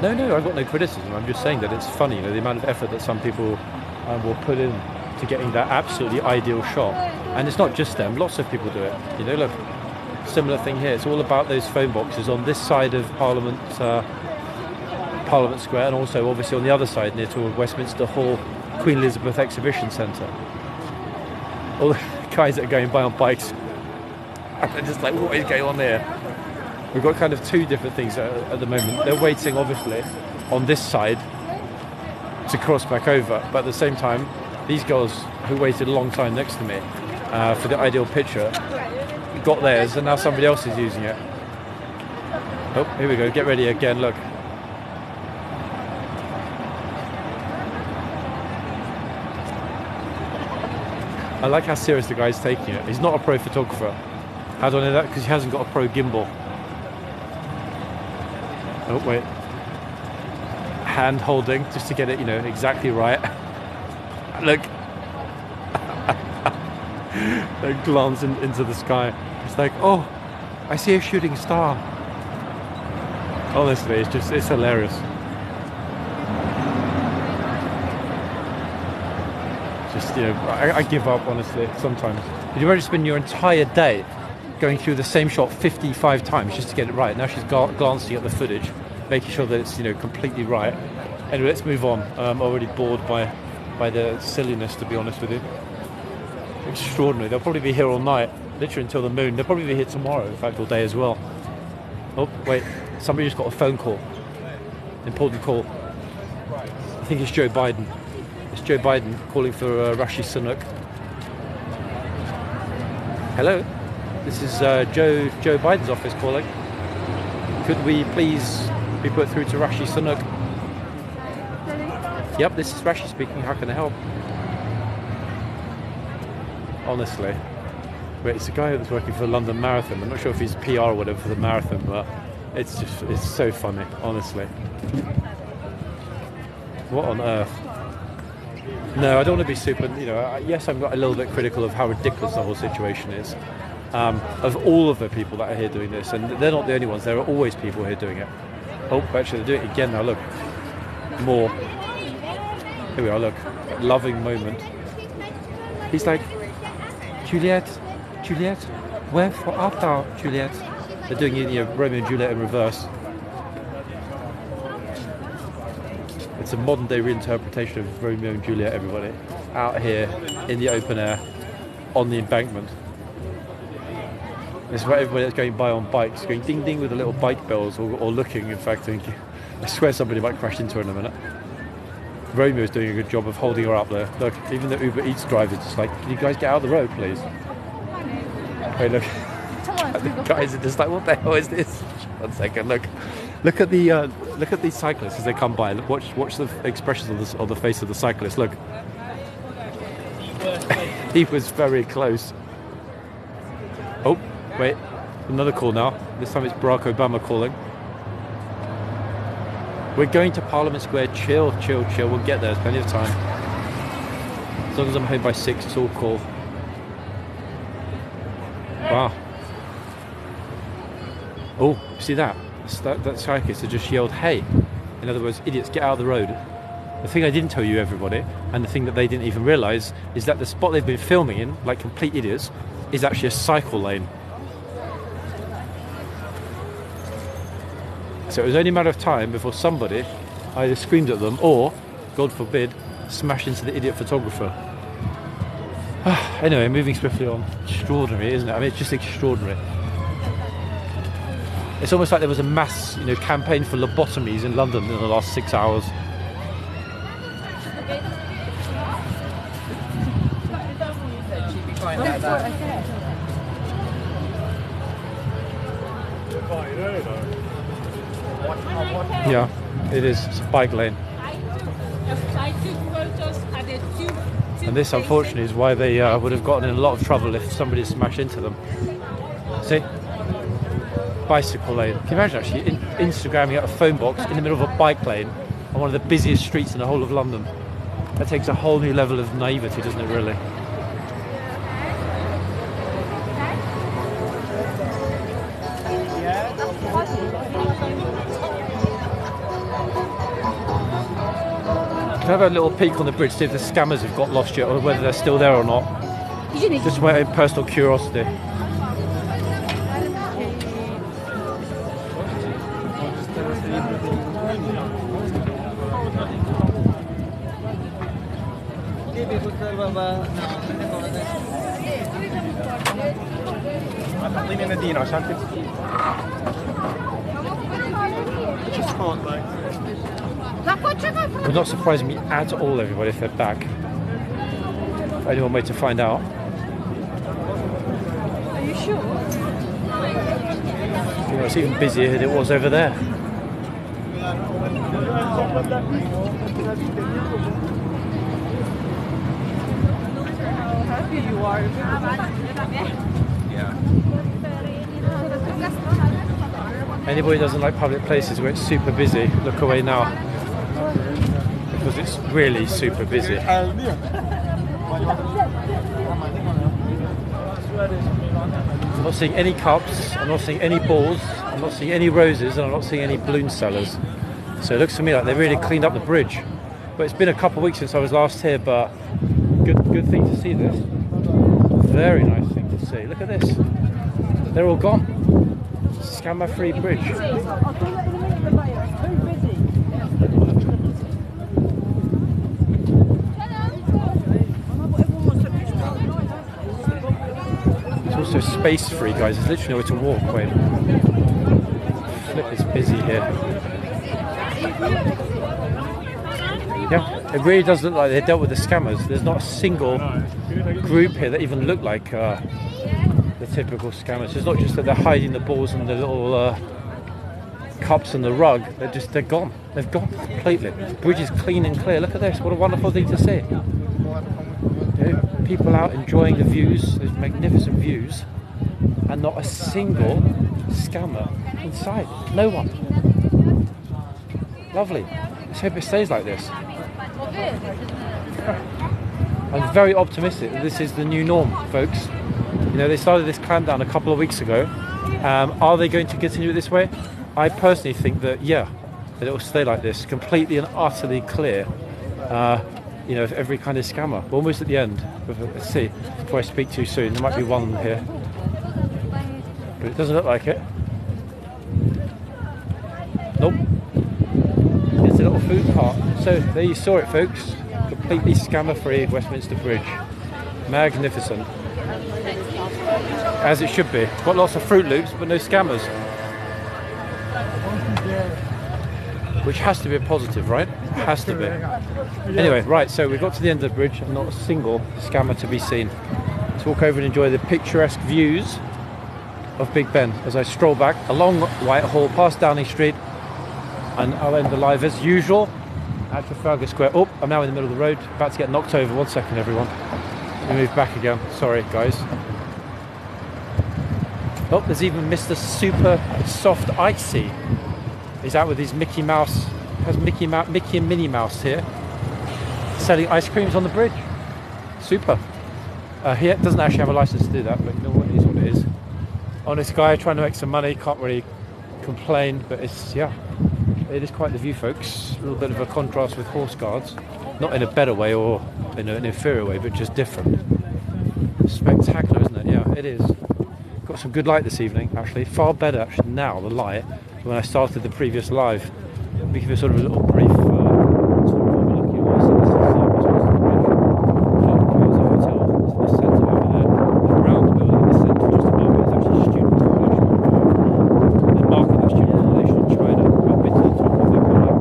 No, I've got no criticism. I'm just saying that it's funny, the amount of effort that some people will put in to getting that absolutely ideal shot. And it's not just them, lots of people do it. Look, similar thing here. It's all about those phone boxes on this side of Parliament Square, and also obviously on the other side near to Westminster Hall, Queen Elizabeth Exhibition Centre. All the guys that are going by on bikes, they're just like, what is going on there? We've got kind of two different things at the moment. They're waiting, obviously, on this side to cross back over. But at the same time, these girls who waited a long time next to me for the ideal picture got theirs, and now somebody else is using it. Oh, here we go. Get ready again. Look. I like how serious the guy's taking it. He's not a pro photographer. How do I know that? Because he hasn't got a pro gimbal. Oh, wait. Hand holding just to get it, exactly right. Look. They glance into the sky. It's like, oh, I see a shooting star. Honestly, it's hilarious. Just, I give up, honestly, sometimes. Could you imagine spending your entire day going through the same shot 55 times just to get it right? Now she's glancing at the footage, making sure that it's, completely right. Anyway, let's move on. I'm already bored by the silliness, to be honest with you. Extraordinary. They'll probably be here all night, literally until the moon. They'll probably be here tomorrow, in fact, all day as well. Oh, wait. Somebody just got a phone call. Important call. I think it's Joe Biden. It's Joe Biden calling for Rishi Sunak. Hello? This is Joe Biden's office calling. Could we please be put through to Rishi Sunak? Yep, this is Rishi speaking. How can I help? Honestly. Wait, it's a guy that's working for the London Marathon. I'm not sure if he's PR or whatever for the marathon, but it's so funny, honestly. What on earth? No, I don't want to be super, yes, I'm a little bit critical of how ridiculous the whole situation is. Of all of the people that are here doing this, and they're not the only ones, there are always people here doing it. Oh, actually they're doing it again now, look. More. Here we are, look. Loving moment. He's like, Juliet, where art thou, Juliet? They're doing Romeo and Juliet in reverse. It's a modern day reinterpretation of Romeo and Juliet, everybody. out here in the open air on the embankment. This is where everybody that's going by on bikes going ding ding with the little bike bells, or looking, in fact, thinking, I swear somebody might crash into her in a minute. Romeo's doing a good job of holding her up there. Look, even the Uber Eats driver's just like, can you guys get out of the road, please? Hey, look. The guys are just like, what the hell is this? 1 second, look at the cyclists as they come by. Watch the expressions on the face of the cyclist. Look, he was very close. Oh, wait, another call now. This time it's Barack Obama calling. We're going to Parliament Square. Chill. We'll get there. There's plenty of time. As long as I'm home by 6, it's all cool. Wow. Oh, see that? That cyclist had just yelled, hey. In other words, idiots, get out of the road. The thing I didn't tell you, everybody, and the thing that they didn't even realise, is that the spot they've been filming in, like complete idiots, is actually a cycle lane. So it was only a matter of time before somebody either screamed at them or, God forbid, smashed into the idiot photographer. Anyway, moving swiftly on. Extraordinary, isn't it? I mean, it's just extraordinary. It's almost like there was a mass, campaign for lobotomies in London in the last 6 hours. Yeah, it is. It's a bike lane. And this, unfortunately, is why they would have gotten in a lot of trouble if somebody had smashed into them. See? Bicycle lane. Can you imagine actually Instagramming out a phone box in the middle of a bike lane on one of the busiest streets in the whole of London? That takes a whole new level of naivety, doesn't it, really? Can I have a little peek on the bridge, see if the scammers have got lost yet, or whether they're still there or not? Just my own personal curiosity. It would not surprise me at all, everybody, if they're back. Only one way to find out. Are you sure? It's even busier than it was over there. How happy you are. Anybody who doesn't like public places where it's super busy, look away now. Because it's really super busy. I'm not seeing any cups, I'm not seeing any balls, I'm not seeing any roses, and I'm not seeing any balloon sellers. So it looks to me like they really cleaned up the bridge. But it's been a couple of weeks since I was last here, but good thing to see this. Very nice thing to see. Look at this. They're all gone. Scammer-free bridge. It's also space-free, guys. There's literally nowhere to walk. Wait. Flip, it's busy here. Yeah, it really does look like they dealt with the scammers. There's not a single group here that even look like the typical scammers. It's not just that they're hiding the balls and the little cups and the rug. They're gone. They've gone completely. The bridge is clean and clear. Look at this. What a wonderful thing to see. People out enjoying the views, those magnificent views, and not a single scammer inside. No one. Lovely. Let's hope it stays like this. I'm very optimistic that this is the new norm, folks. They started this clampdown a couple of weeks ago. Are they going to continue it this way? I personally think that, yeah, that it will stay like this, completely and utterly clear, of every kind of scammer. We're almost at the end. Let's see, before I speak too soon. There might be one here. But it doesn't look like it. Nope. It's a little food cart. So there you saw it, folks. Completely scammer-free Westminster Bridge. Magnificent. As it should be. Got lots of Fruit Loops, but no scammers. Which has to be a positive, right? Has to be. Anyway, right, so we got to the end of the bridge and not a single scammer to be seen. Let's walk over and enjoy the picturesque views of Big Ben as I stroll back along Whitehall, past Downing Street, and I'll end the live as usual at Trafalgar Square. Oh, I'm now in the middle of the road, about to get knocked over. 1 second, everyone. Let me move back again. Sorry, guys. Oh, there's even Mr. Super Soft Icy. He's out with his Mickey Mouse. Has Mickey and Minnie Mouse here, selling ice creams on the bridge. Super. He doesn't actually have a license to do that, but you know what? It is what it is. Honest guy trying to make some money. Can't really complain, but it's, yeah, it is quite the view, folks. A little bit of a contrast with horseguards, not in a better way or in an inferior way, but just different. Spectacular, isn't it? Yeah, it is. Got some good light this evening, actually. Far better, actually, now, the light, when I started the previous live. Let me give you sort of a little brief tour of what we're looking at. So this is Hotel. It's in the centre over there. The round building in the centre just above it is actually student accommodation. They market that student accommodation in China. I've been to the top of their pillar.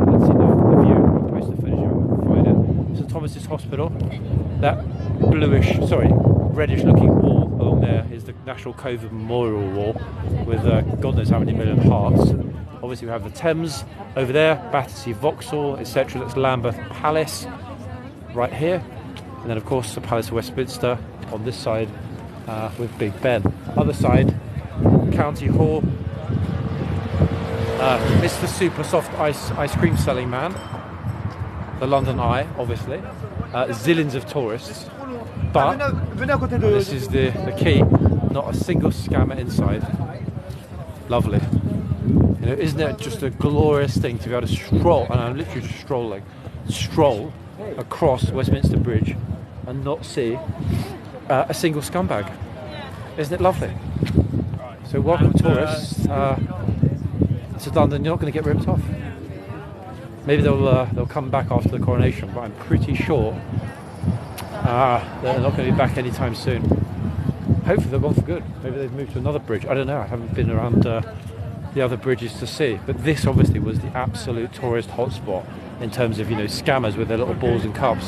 Let's see the view. I'll post the footage out and find it. St Thomas's Hospital. That bluish, sorry, reddish looking wall along there is the National COVID Memorial Wall with God knows how many million hearts. Obviously we have the Thames over there, Battersea Vauxhall, etc. That's Lambeth Palace right here. And then of course the Palace of Westminster on this side with Big Ben. Other side, County Hall. Mr. Super Soft ice cream selling man. The London Eye, obviously. Zillions of tourists. But this is the key. Not a single scammer inside. Lovely. You know, isn't it just a glorious thing to be able to stroll, and I'm literally just stroll across Westminster Bridge and not see a single scumbag. Isn't it lovely? So welcome tourists to London. You're not going to get ripped off. Maybe they'll come back after the coronation, but I'm pretty sure they're not going to be back anytime soon. Hopefully they're gone for good. Maybe they've moved to another bridge. I don't know. I haven't been around the other bridges to see. But this obviously was the absolute tourist hotspot in terms of, you know, scammers with their little balls and cups.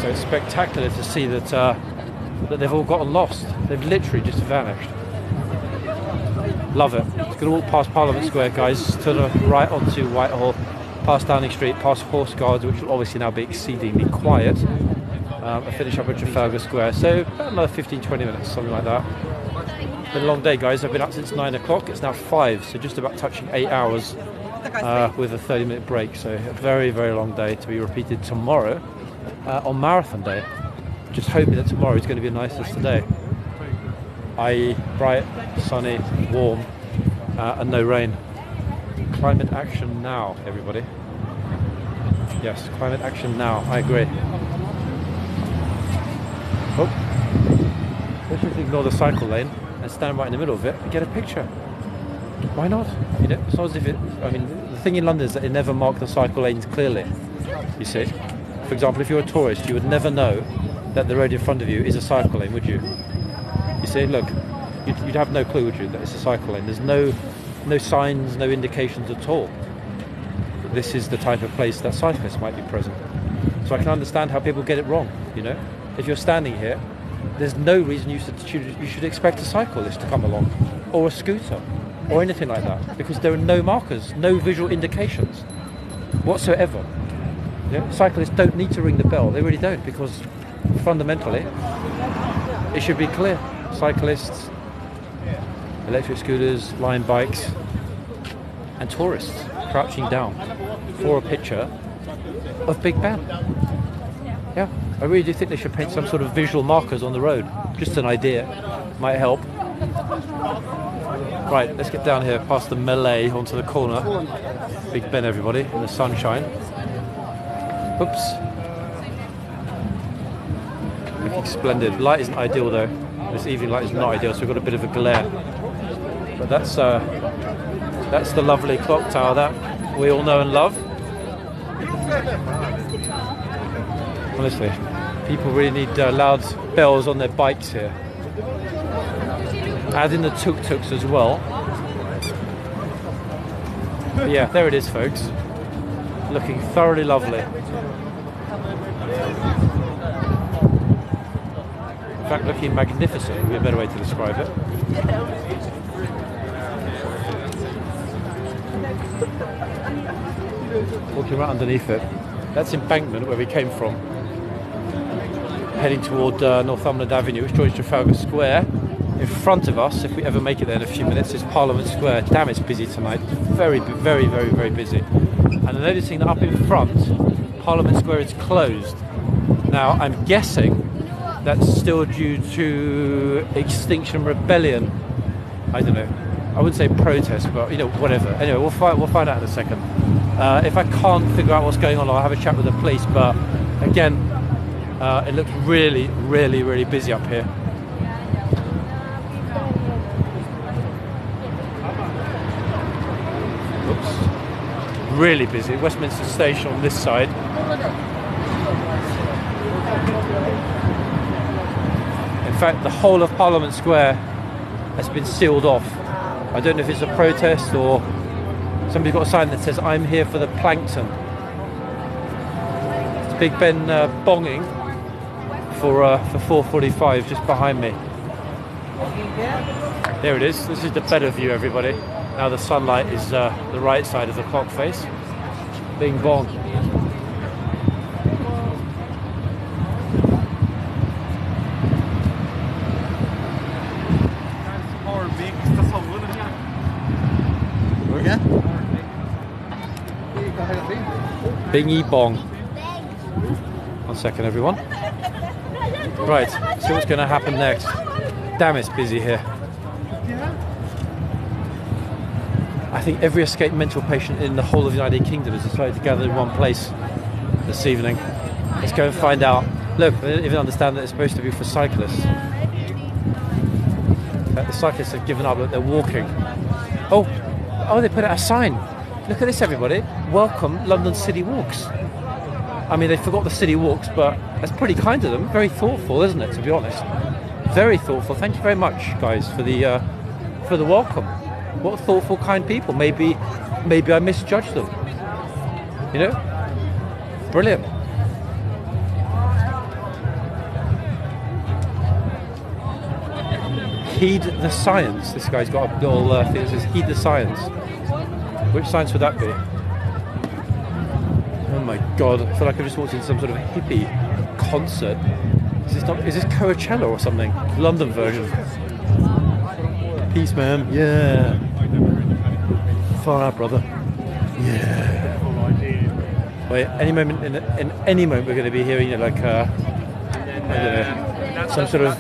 So it's spectacular to see that that they've all gotten lost. They've literally just vanished. Love it. It's going to walk past Parliament Square, guys, to the right onto Whitehall, past Downing Street, past Horseguards, which will obviously now be exceedingly quiet. And finish up at Trafalgar Square. So about another 15-20 minutes, something like that. Been a long day, guys. I've been up since 9 o'clock. It's now 5, so just about touching 8 hours with a 30-minute break. So a very, very long day to be repeated tomorrow on Marathon Day. Just hoping that tomorrow is going to be as nice as today. I.e. bright, sunny, warm, and no rain. Climate action now, everybody. Yes, climate action now. I agree. Oh, let's just ignore the cycle lane and stand right in the middle of it and get a picture. Why not? You know, it's not as if it. I mean, the thing in London is that they never mark the cycle lanes clearly. You see, for example, if you're a tourist, you would never know that the road in front of you is a cycle lane, would you? You see, look, you'd have no clue, would you, that it's a cycle lane? There's no signs, no indications at all. This is the type of place that cyclists might be present. So I can understand how people get it wrong. You know, if you're standing here, there's no reason you should expect a cyclist to come along, or a scooter, or anything like that, because there are no markers, no visual indications whatsoever. You know, cyclists don't need to ring the bell, they really don't, because fundamentally it should be clear. Cyclists, electric scooters, line bikes, and tourists crouching down for a picture of Big Ben. Yeah, I really do think they should paint some sort of visual markers on the road. Just an idea, might help. Right, let's get down here past the melee onto the corner. Big Ben, everybody, in the sunshine. Oops. Looking splendid. Light isn't ideal though. This evening light is not ideal, so we've got a bit of a glare. But that's the lovely clock tower that we all know and love. Honestly, people really need loud bells on their bikes here. Add in the tuk-tuks as well. But yeah, there it is, folks. Looking thoroughly lovely. In fact, looking magnificent would be a better way to describe it. Walking right underneath it. That's Embankment, where we came from. Heading toward Northumberland Avenue, which joins Trafalgar Square. In front of us, if we ever make it there in a few minutes, is Parliament Square. Damn, it's busy tonight. Very, very, very, very busy. And I'm noticing that up in front, Parliament Square is closed. Now, I'm guessing that's still due to Extinction Rebellion. I don't know. I wouldn't say protest, but you know, whatever. Anyway, we'll find out in a second. If I can't figure out what's going on, I'll have a chat with the police. But again, it looks really, really, really busy up here. Oops. Really busy. Westminster Station on this side. In fact, the whole of Parliament Square has been sealed off. I don't know if it's a protest or somebody's got a sign that says, "I'm here for the plankton." It's Big Ben bonging for 4:45 just behind me. There it is. This is the better view, everybody. Now the sunlight is the right side of the clock face. Bing bong. Bingy bong. 1 second, everyone. Right, see what's going to happen next. Damn, it's busy here. I think every escaped mental patient in the whole of the United Kingdom has decided to gather in one place this evening. Let's go and find out. Look, I didn't even understand that it's supposed to be for cyclists. The cyclists have given up, look, they're walking. Oh, they put out a sign. Look at this, everybody. Welcome, London City Walks. I mean, they forgot the City Walks, but that's pretty kind of them. Very thoughtful, isn't it, to be honest? Very thoughtful. Thank you very much, guys, for the welcome. What thoughtful, kind people. Maybe I misjudged them. You know? Brilliant. Heed the science. This guy's got a little thing that says, heed the science. Which science would that be? Oh my god, I feel like I've just walked into some sort of hippie concert. Is this Coachella or something? London version. Peace, man. Yeah. Far out, brother. Yeah. Wait, any moment in any moment we're going to be hearing, you know, like I don't know, some sort of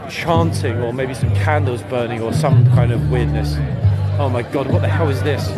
chanting or maybe some candles burning or some kind of weirdness. Oh my god, what the hell is this?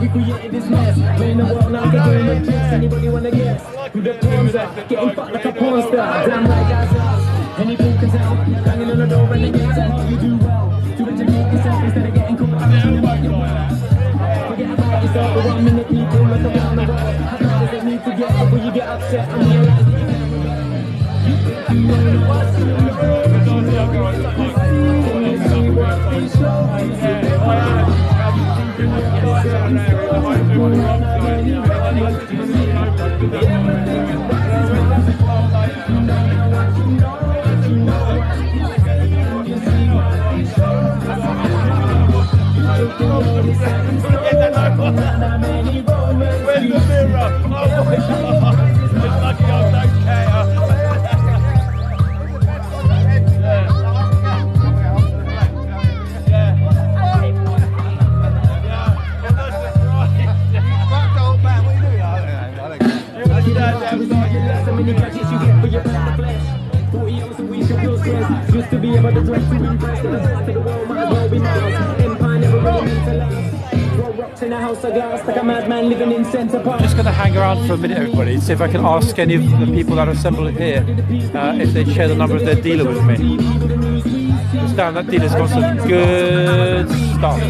We created this mess, made the world like a game of chess. Anybody wanna guess who the pawns are? Getting fucked like a porn star. Damn right, guys. Any fool can tell. Banging on the door and they get to how you do well. To educate yourself instead of getting caught up in about your world. Forget about yourself, the 1 minute people look around the world. How hard does it need to get before you get upset and realize that you know what you know? Can you see what they show? Where's the mirror? Oh my god! It's lucky I don't care. Used to be able to dress to impress to the world, might as well be nice. Empire never really meant to last. locked in a house of glass like a madman living in Centre Park. I'm just going to hang around for a minute, everybody, see if I can ask any of the people that are assembled here if they'd share the number of their dealer with me. Just down, that dealer's got some good stuff.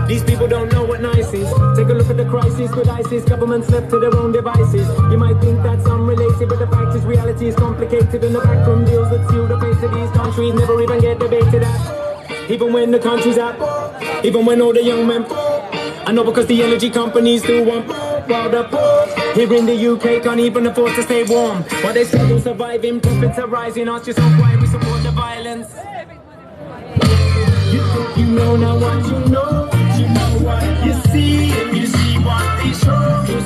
These people don't know what nice is. Take a look at the crisis with ISIS. Governments left to their own devices. You might think that's unrelated, but the fact is reality is complicated. And the backroom deals that seal the fate of these countries never even get debated at. Even when the country's at war, even when all the young men fall. I know because the energy companies still want more. While the poor here in the UK can't even afford to stay warm. While they struggle surviving, profits are rising. Ask yourself why we support the violence. You know now what you know. You know what you see, and you see what they show. You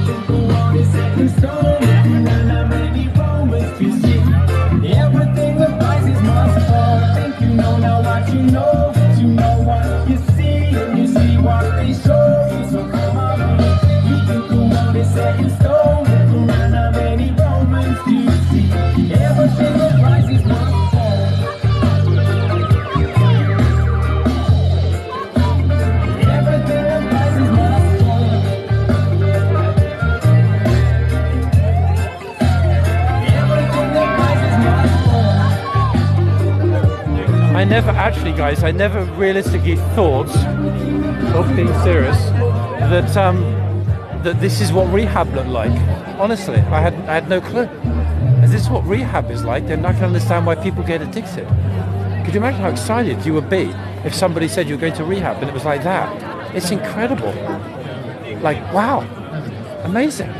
think the world is set in stone, and how many moments you see. Everything that rises must fall. I think you know now what you know. You know what you see, and you see what they show. So come on, you think the world is set in stone, and how many moments do you see. Everything that rises must fall. I never actually, guys, I never realistically thought, of being serious, that that this is what rehab looked like. Honestly, I had no clue. If this is what rehab is like, then I can understand why people get addicted. Could you imagine how excited you would be if somebody said you were going to rehab and it was like that? It's incredible. Like, wow, amazing.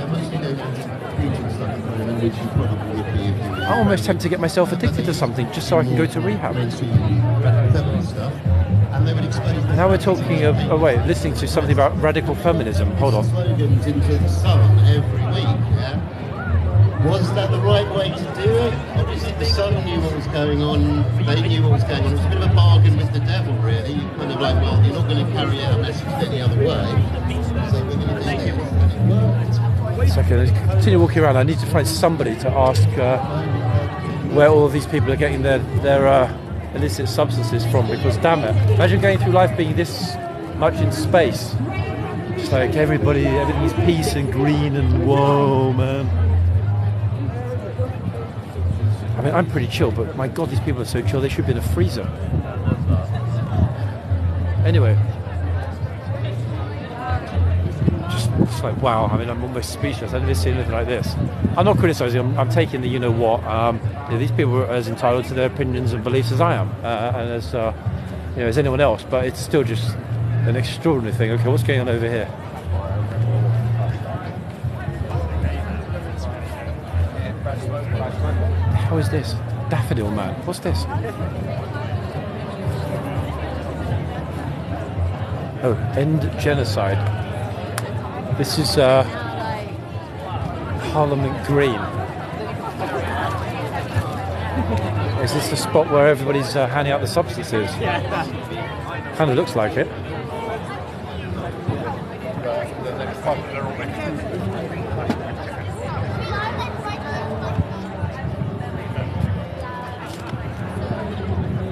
I'm almost tempted to get myself addicted to something just so I can go to rehab. Now we're talking of, oh wait, listening to something about radical feminism. Hold on. Slogans into the sun every week, yeah? Was that the right way to do it? Obviously the Sun knew what was going on, they knew what was going on. It was a bit of a bargain with the devil, really. You kind of like, well, you're not going to carry out a message any other way, so we're going to do this. And it worked. Second, let's continue walking around. I need to find somebody to ask where all of these people are getting their illicit substances from, because damn it, imagine going through life being this much in space. Just like everything's peace and green and whoa, man. I mean, I'm pretty chill, but my God, these people are so chill, they should be in a freezer. Anyway. Just like, wow, I mean, I'm almost speechless. I've never seen anything like this. I'm not criticising, I'm taking the you-know-what. These people are as entitled to their opinions and beliefs as I am, and as as anyone else, but it's still just an extraordinary thing. Okay, what's going on over here? How is this? Daffodil Man. What's this? Oh, end genocide. This is Parliament Green. Is this the spot where everybody's handing out the substances? Kind of looks like it.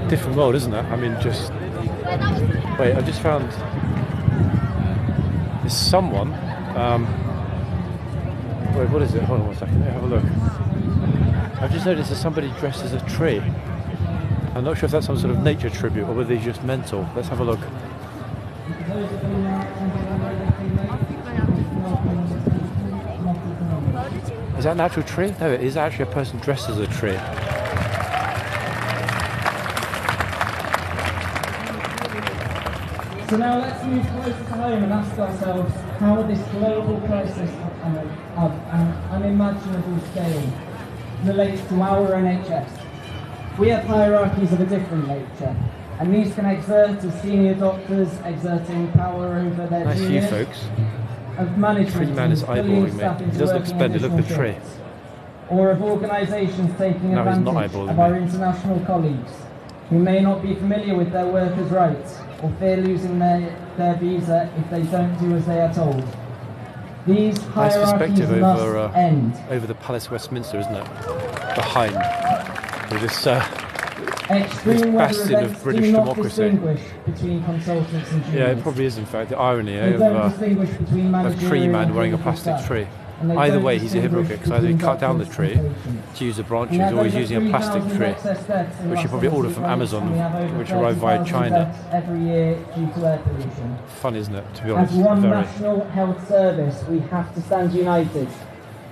Different world, isn't it? I mean, just wait. I just found there's someone. Wait, what is it? Hold on 1 second. Let me have a look. I've just noticed there's somebody dressed as a tree. I'm not sure if that's some sort of nature tribute or whether he's just mental. Let's have a look. Is that an actual tree? No, it is actually a person dressed as a tree. So now let's move closer to home and ask ourselves how this global crisis of an unimaginable scale relates to our NHS. We have hierarchies of a different nature, and these can exert as senior doctors exerting power over their Nice view, juniors, folks. of management Tree man is teams bullying eyeballing staff me. into He does look working splendid. Look at the additional tree. shifts, or of organisations taking No, he's not advantage eyeballing of me. our international colleagues who may not be familiar with their workers' rights or fear losing their visa if they don't do as they are told. These Nice hierarchies perspective must over, end. over the Palace of Westminster, isn't it? Behind. With this, Extreme weather bastion of events British do not democracy. distinguish between consultants and juniors. yeah, it probably is, in fact, the irony They of don't distinguish between a managerial tree man and wearing a clinical plastic staff. tree. And they Either don't way, he's a hypocrite, because either he distinguish cut down the between tree doctors and patients. to use the branches, We have or he's over using a plastic 3,000 tree, excess deaths in which he Los probably ordered Angeles from alone, Amazon, and we have over which arrived via 30,000 China. deaths every year due to air pollution. Fun, isn't it, to be As honest? one Very. national health service, we have to stand united,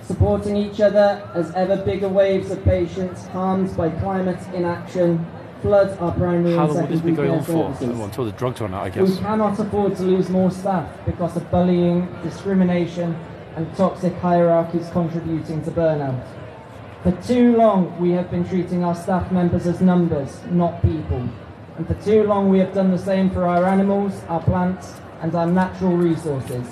supporting each other as ever bigger waves of patients harmed by climate inaction flood our primary How and long will this be secondary going care on for? services. Well, until the drugs run out, I We guess. cannot afford to lose more staff because of bullying, discrimination and toxic hierarchies contributing to burnout. For too long we have been treating our staff members as numbers, not people. And for too long we have done the same for our animals, our plants and our natural resources.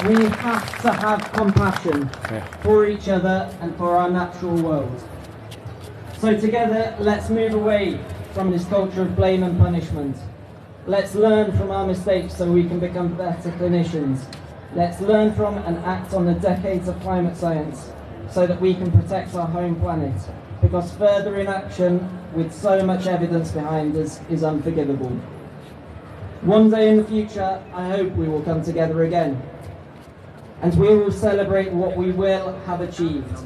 We have to have compassion Yeah. for each other and for our natural world. So together, let's move away from this culture of blame and punishment. Let's learn from our mistakes so we can become better clinicians. Let's learn from and act on the decades of climate science so that we can protect our home planet. Because further inaction with so much evidence behind us is unforgivable. One day in the future, I hope we will come together again. And we will celebrate what we will have achieved.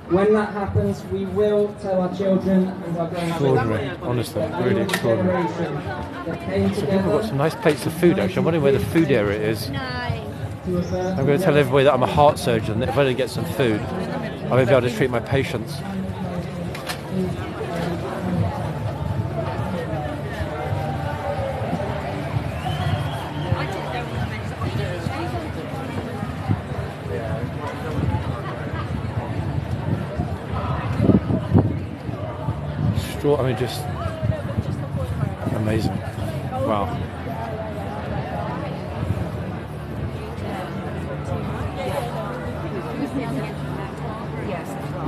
When that happens, we will tell our children and our Extraordinary, grandchildren honestly, that really we were the extraordinary. generation that came So people have got together some nice plates of food, actually. I'm wondering where the food area is. to assert I'm going to tell everybody that I'm a heart surgeon, that if I don't get some food, I won't be able to treat my patients. I mean, just amazing. Wow.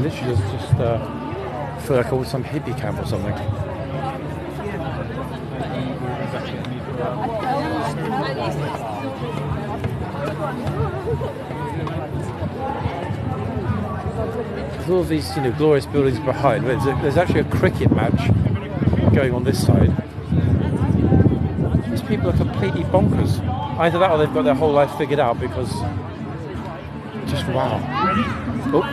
Literally just feel like I was some hippie camp or something. With all these, glorious buildings behind, there's actually a cricket match going on this side. These people are completely bonkers. Either that or they've got their whole life figured out, because just wow. Oh.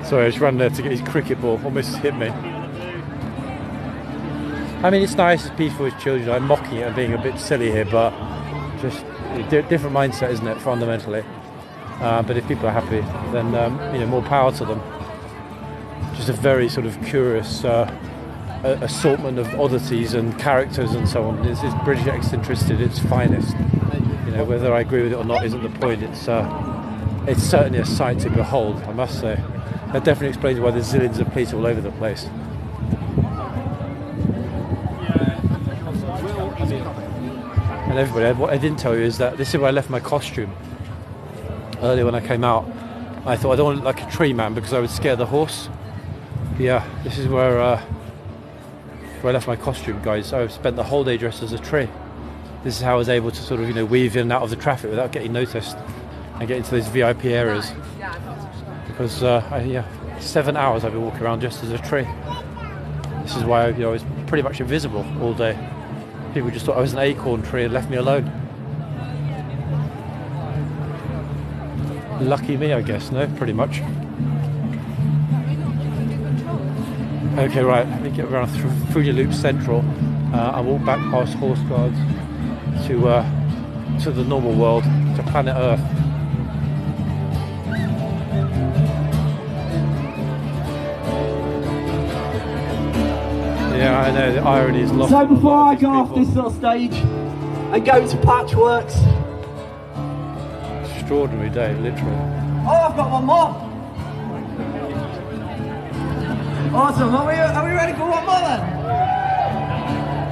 Sorry, I just ran there to get his cricket ball, almost hit me. I mean, it's nice, it's peaceful, it's children. I'm mocking it and being a bit silly here, but just different mindset, isn't it, fundamentally? But if people are happy, then more power to them. Just a very sort of curious assortment of oddities and characters and so on. It's British eccentricity at its finest. Whether I agree with it or not isn't the point. It's certainly a sight to behold, I must say. That definitely explains why there's zillions of police all over the place. And everybody, what I didn't tell you is that this is where I left my costume. Earlier when I came out, I thought I don't want to look like a tree man because I would scare the horse. But yeah, this is where I left my costume, guys. I spent the whole day dressed as a tree. This is how I was able to sort of, weave in and out of the traffic without getting noticed and get into those VIP areas. Because 7 hours I've been walking around just as a tree. This is why I was pretty much invisible all day. People just thought I was an acorn tree and left me alone. Lucky me, I guess, no? Pretty much. Okay, right, let me get around through the Loop Central. I walk back past horseguards to the normal world, to planet Earth. I know, the irony is lost. So before I go off this little stage and go to Patchworks. Extraordinary day, literally. Oh, I've got one more. Awesome, are we ready for one more then?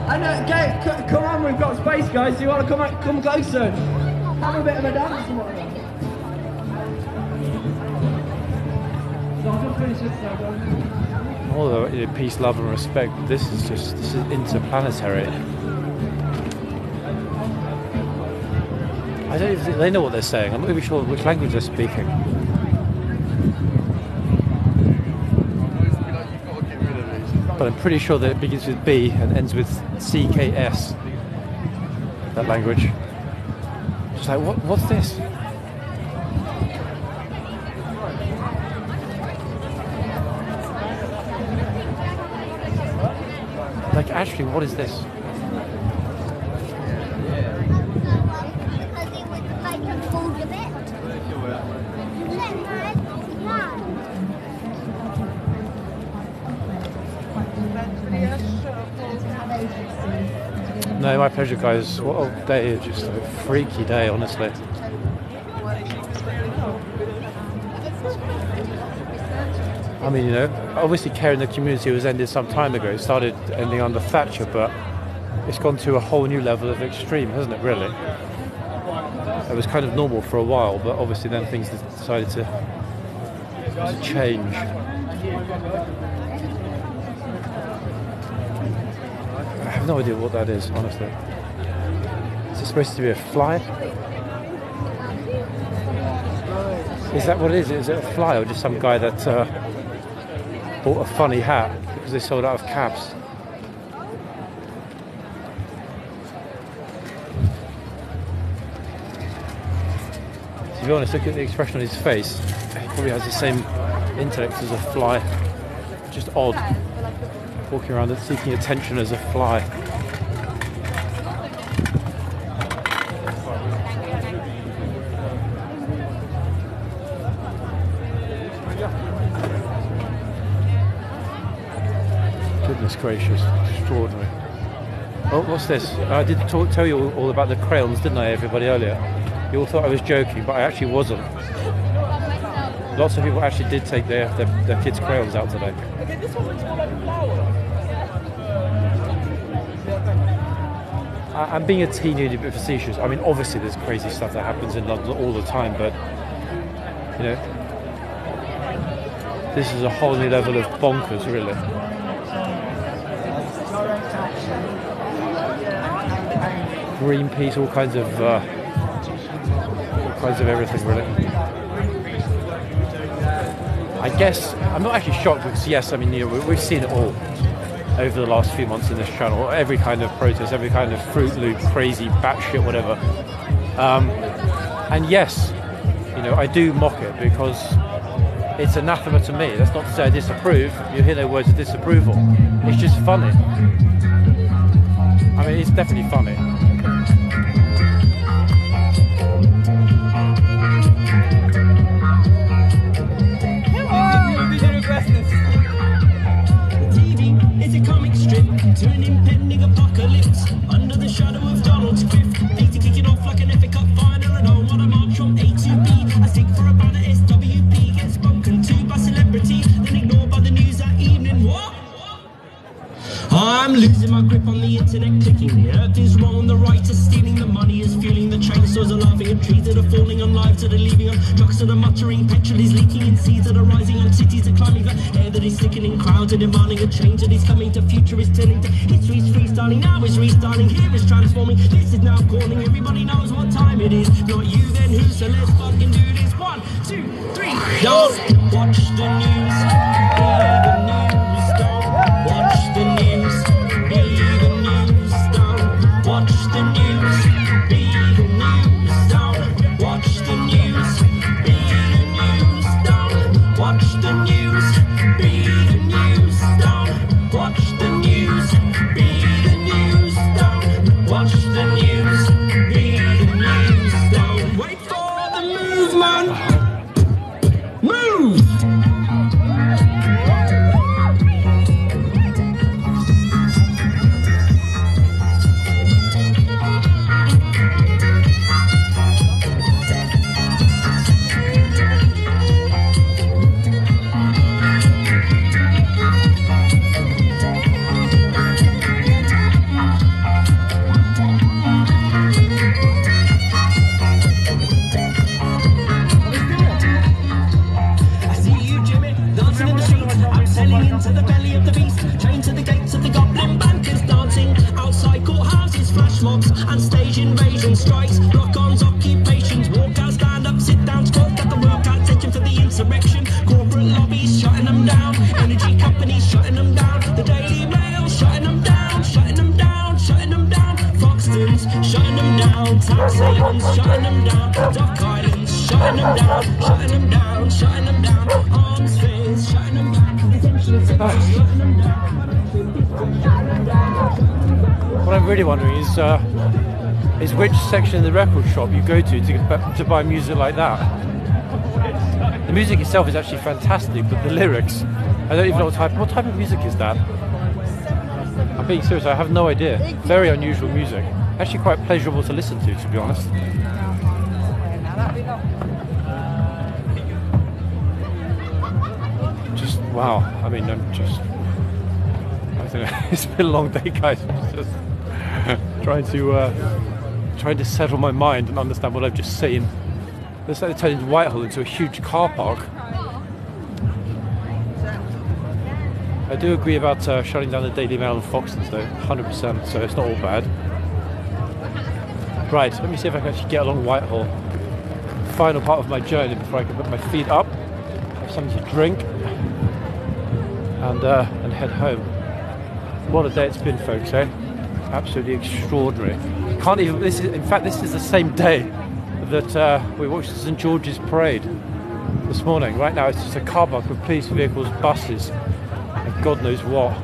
And okay, come on, we've got space guys, so you want to come closer? Have a bit of a dance and whatever. So I'll just finish this now, guys. Although, you know, peace, love and respect, this is interplanetary. I don't even think they know what they're saying. I'm not even sure which language they're speaking. But I'm pretty sure that it begins with B and ends with CKS. That language. Just like, what's this? Like, actually, what is this? No, my pleasure, guys. What a day, just a freaky day, honestly. I mean, you know, obviously care in the community was ended some time ago. It started ending under Thatcher, but it's gone to a whole new level of extreme, hasn't it, really? It was kind of normal for a while, but obviously then things decided to change. I have no idea what that is, honestly. Is it supposed to be a fly? Is that what it is? Is it a fly or just some guy that bought a funny hat because they sold out of cabs? To be honest, look at the expression on his face. He probably has the same intellect as a fly. Just odd. Walking around and seeking attention as a fly. Goodness gracious, extraordinary. Oh, what's this? I did tell you all about the crayons, didn't I, everybody, earlier? You all thought I was joking, but I actually wasn't. Lots of people actually did take their kids' crayons out today. Okay, this one looks more like a flower. I'm being a teeny bit facetious. I mean, obviously there's crazy stuff that happens in London all the time, but, you know, this is a whole new level of bonkers, really. Greenpeace, all kinds of everything, really. I guess I'm not actually shocked because, yes, I mean, you know, we've seen it all over the last few months in this channel. Every kind of protest, every kind of Fruit Loop, crazy, batshit, whatever. And yes, you know, I do mock it because it's anathema to me. That's not to say I disapprove. You hear their words of disapproval. It's just funny. I mean, it's definitely funny. To an impending apocalypse under the shadow of Donald's cliff. Things are kicking off like an FA Cup final, and I want to march from A to B. I stick for a banner SWP, get spoken to by celebrity, then ignored by the news that evening. What? I'm losing my grip on the internet, clicking. The earth is wrong, the right is stealing, the money is fueling, the chainsaws are laughing, and trees that are falling on lives that are leaving, on trucks that are muttering, petrol is leaking, and seas that are rising, on cities are climbing, the air that is thickening, crowds are demanding a change that is coming to, future is turning to, history's freestyling, now is restarting, here is transforming, this is now calling, everybody knows what time it is, not you then who, so let's fucking do this. 1, 2, 3, don't watch the news, hear the news, don't watch the news, be the news, don't watch the news, be the news, don't watch the news, be the news, don't watch the news, be the news, don't watch the news, be the news, don't watch the news, be the news, don't wait for the movement. Move! into the belly of the beast, chained to the gates of the goblin bankers, dancing outside courthouses, flash mobs and stage invasion strikes, lock-ons, occupations, walkouts, stand up, sit down, squat, got the workout taken for the insurrection, corporate lobbies shutting them down, energy companies shutting them down, the Daily Mail shutting them down, shutting them down, shutting them down, Foxtons shutting them down, tax havens shutting them down, Duck Islands shutting them down, shutting them down, shutting them down, arms fairs shutting them down, detention centers shutting them down. What I'm really wondering is which section of the record shop you go to buy music like that. The music itself is actually fantastic, but the lyrics, I don't even know what type of music is that. I'm being serious, I have no idea. Very unusual music. Actually quite pleasurable to listen to be honest. Just, wow, I mean, I don't know, it's been a long day, guys. I'm just trying to settle my mind and understand what I've just seen. Looks like they turned Whitehall into a huge car park. I do agree about shutting down the Daily Mail and Foxtons though, 100%, so it's not all bad. Right, let me see if I can actually get along Whitehall. Final part of my journey before I can put my feet up, have something to drink, and head home. What a day it's been, folks, eh? Absolutely extraordinary. Can't even, in fact, this is the same day that we watched the St. George's parade this morning. Right now it's just a car park with police vehicles, buses, and God knows what.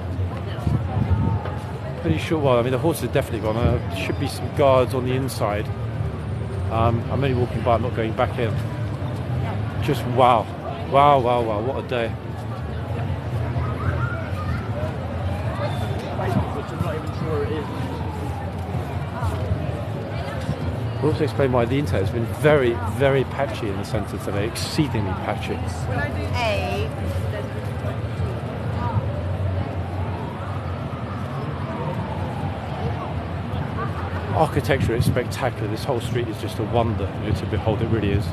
Pretty sure, well, I mean the horses are definitely gone. There should be some guards on the inside. I'm only walking by, I'm not going back in. Just wow. Wow, wow, wow, what a day. We'll also explain why the internet has been very, very patchy in the centre today, exceedingly patchy. Architecture is spectacular. This whole street is just a wonder, to behold. It really is.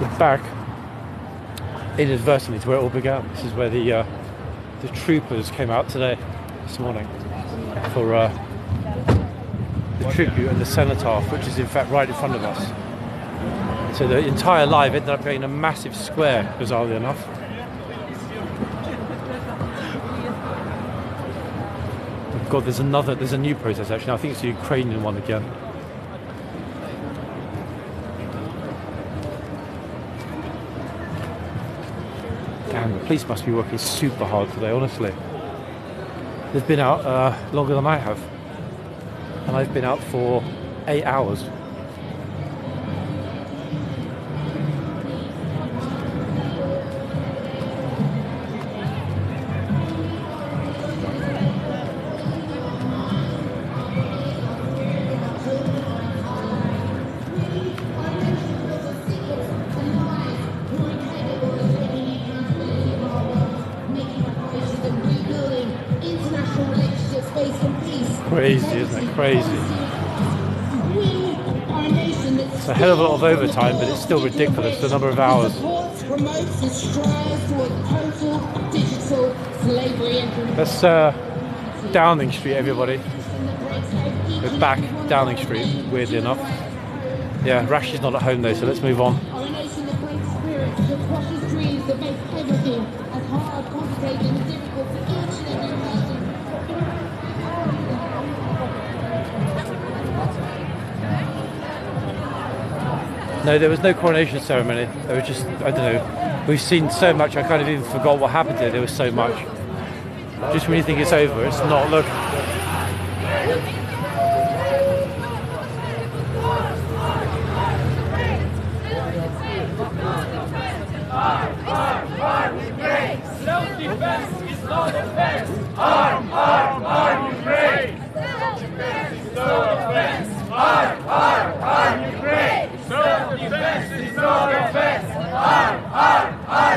The back, inadvertently, to where it all began. This is where the troopers came out today, this morning, for the tribute and the cenotaph, which is in fact right in front of us. So the entire live ended up being a massive square, bizarrely enough. Oh God, there's a new protest actually. I think it's the Ukrainian one again. Damn, the police must be working super hard today, honestly. They've been out longer than I have. And I've been out for 8 hours. Crazy, isn't it? Crazy. It's a hell of a lot of overtime, but it's still ridiculous, the number of hours. That's Downing Street, everybody. We're back Downing Street, weirdly enough. Yeah, Rash is not at home though, so let's move on. No, there was no coronation ceremony. There was just, I don't know, we've seen so much, I kind of even forgot what happened here. There was so much. Just when you think it's over, it's not. Look. Self-defense is not offense. Arm, arm, arm, Ukraine. Self-defense is not offense. Arm, arm, arm, Ukraine. Self-defense is not offense. Arm, arm, arm.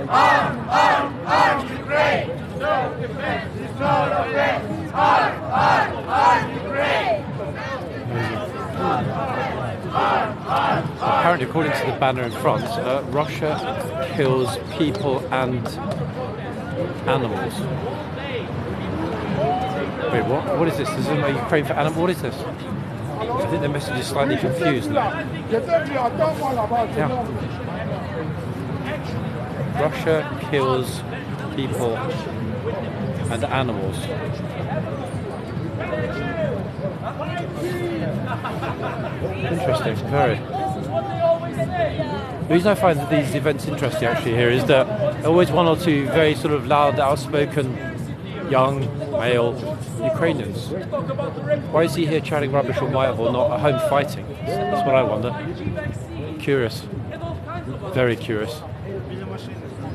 Arm, Ukraine! Self-defense is not offense! Arm, Ukraine! Apparently, according to the banner in front, Russia kills people and animals. Wait, what? What is this? This is Ukraine for animals? What is this? I think the message is slightly confused. Yeah. Russia kills people and animals. Interesting, very. The reason I find these events interesting actually here is that always one or two very sort of loud, outspoken, young, male Ukrainians. Why is he here chatting rubbish on Whitehall, not at home fighting? That's what I wonder. Curious. Very curious.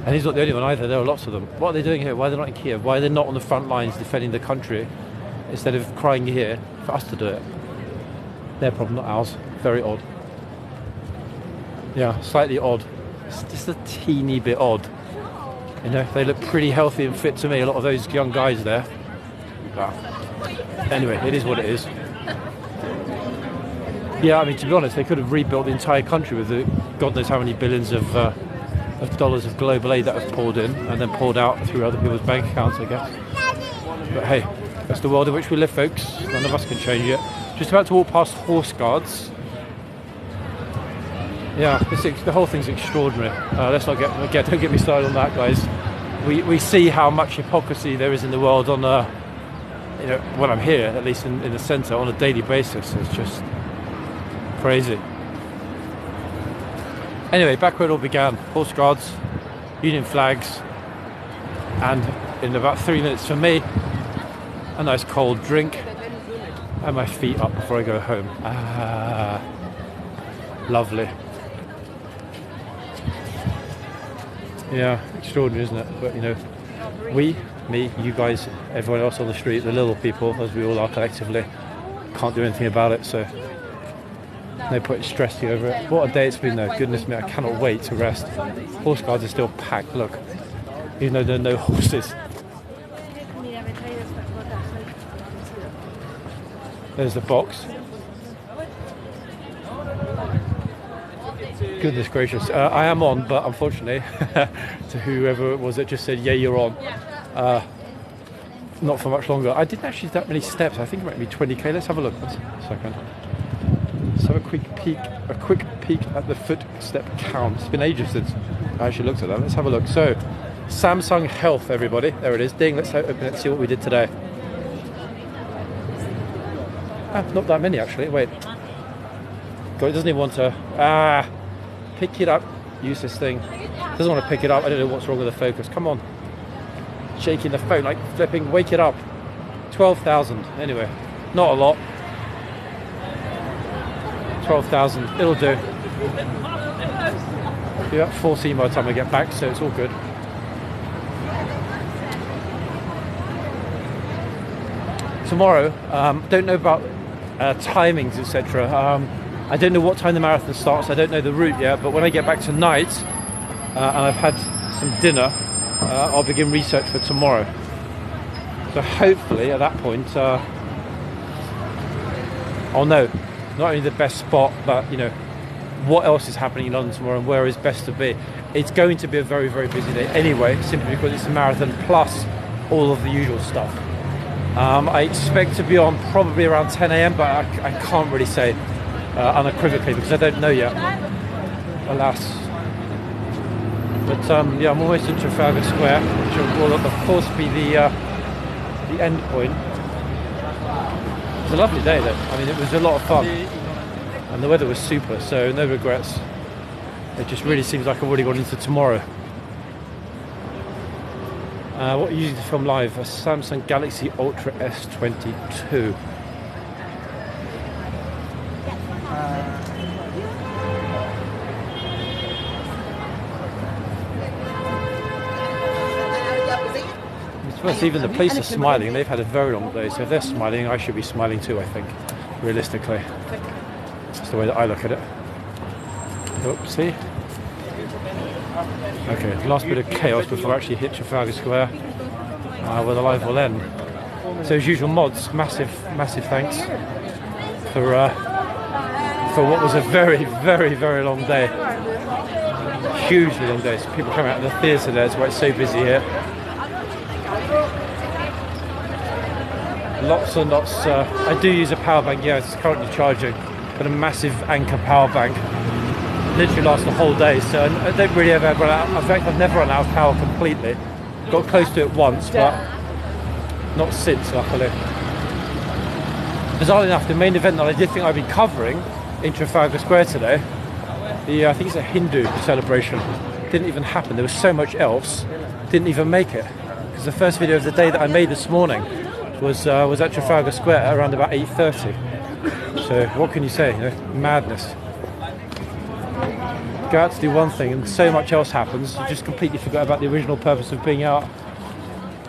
And he's not the only one either, there are lots of them. What are they doing here? Why are they not in Kiev? Why are they not on the front lines defending the country instead of crying here for us to do it? Their problem, not ours. Very odd. Yeah, slightly odd. It's just a teeny bit odd. You know, they look pretty healthy and fit to me, a lot of those young guys there. But anyway, it is what it is. Yeah, I mean, to be honest, they could have rebuilt the entire country with the God knows how many billions of dollars of global aid that was poured in and then poured out through other people's bank accounts, I guess. But hey, that's the world in which we live, folks. None of us can change it. Just about to walk past horseguards. Yeah, the whole thing's extraordinary. Let's not don't get me started on that, guys. We see how much hypocrisy there is in the world on, you know, when I'm here, at least in the centre, on a daily basis. It's just crazy. Anyway, back where it all began. Horse guards, Union flags, and in about 3 minutes for me, a nice cold drink, and my feet up before I go home. Lovely. Yeah, extraordinary, isn't it? But you know, me, you guys, everyone else on the street, the little people, as we all are collectively, can't do anything about it, so no point in stressing over it. What a day it's been though, goodness me, I cannot wait to rest. Horse guards are still packed, look, even though there are no horses. There's the box. Goodness gracious, I am on, but unfortunately, to whoever it was that just said, yeah, you're on, not for much longer. I didn't actually do that many steps, I think it might be 20k. Let's have a look, a second. Let's have a quick peek at the footstep count. It's been ages since I actually looked at that. Let's have a look. So, Samsung Health, everybody, there it is. Ding, let's open it and see what we did today. Not that many actually, wait. God, it doesn't even want to, pick it up, use this thing. Doesn't want to pick it up, I don't know what's wrong with the focus, come on. Shaking the phone like flipping, wake it up. 12,000, anyway, not a lot. 12,000, it'll do. Be about 14 by the time I get back, so it's all good. Tomorrow, don't know about timings, etc. I don't know what time the marathon starts, I don't know the route yet, but when I get back tonight and I've had some dinner, I'll begin research for tomorrow. So hopefully at that point I'll know not only the best spot, but you know what else is happening in London tomorrow and where is best to be. It's going to be a very, very busy day anyway, simply because it's a marathon plus all of the usual stuff. I expect to be on probably around 10 AM, but I can't really say unequivocally because I don't know yet, alas. But yeah, I'm almost in Trafalgar Square, which will of course be the end point. It was a lovely day though, I mean it was a lot of fun and the weather was super, so no regrets. It just really seems like I've already gone into tomorrow. What are you using to film live? A Samsung Galaxy Ultra S22. Plus, even the police are smiling, and they've had a very long day, so if they're smiling, I should be smiling too, I think, realistically. That's the way that I look at it. Oopsie. Okay, last bit of chaos before I actually hit Trafalgar Square, where the live will end. So as usual, mods, massive thanks for what was a very long day. Hugely long day. So people coming out of the theatre there, that's why it's so busy here. Lots and lots. I do use a power bank, yeah, it's currently charging, but a massive Anker power bank. Literally lasts the whole day, so I don't really ever run out. In fact, I've never run out of power completely. Got close to it once, but not since, luckily. Bizarrely enough, the main event that I did think I'd be covering in Trafalgar Square today, I think it's a Hindu celebration, didn't even happen. There was so much else, didn't even make it. Because the first video of the day that I made this morning was at Trafalgar Square around about 8:30. So what can you say? You know, madness. Go out to do one thing and so much else happens, you just completely forgot about the original purpose of being out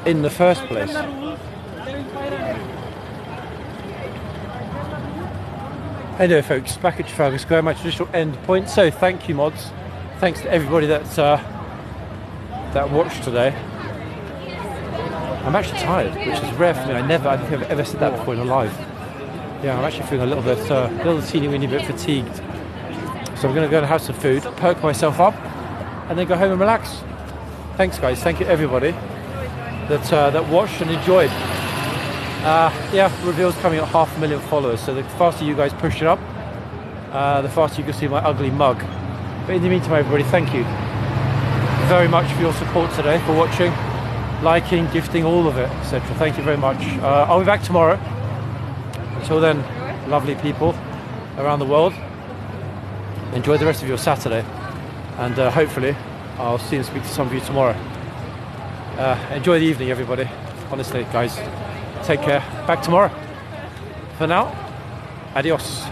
in the first place. Anyway folks, back at Trafalgar Square, my traditional end point. So thank you mods, thanks to everybody that watched today. I'm actually tired, which is rare for me. I don't think I've ever said that before in a live. Yeah, I'm actually feeling a little teeny weeny bit fatigued. So I'm going to go and have some food, perk myself up, and then go home and relax. Thanks guys, thank you everybody that watched and enjoyed. Yeah, reveal's coming at 500,000 followers, so the faster you guys push it up, the faster you can see my ugly mug. But in the meantime everybody, thank you very much for your support today, for watching, liking, gifting, all of it, etc. Thank you very much. I'll be back tomorrow. Until then, lovely people around the world, enjoy the rest of your Saturday, and hopefully I'll see and speak to some of you tomorrow. Enjoy the evening everybody, honestly guys, take care, back tomorrow. For now, adios.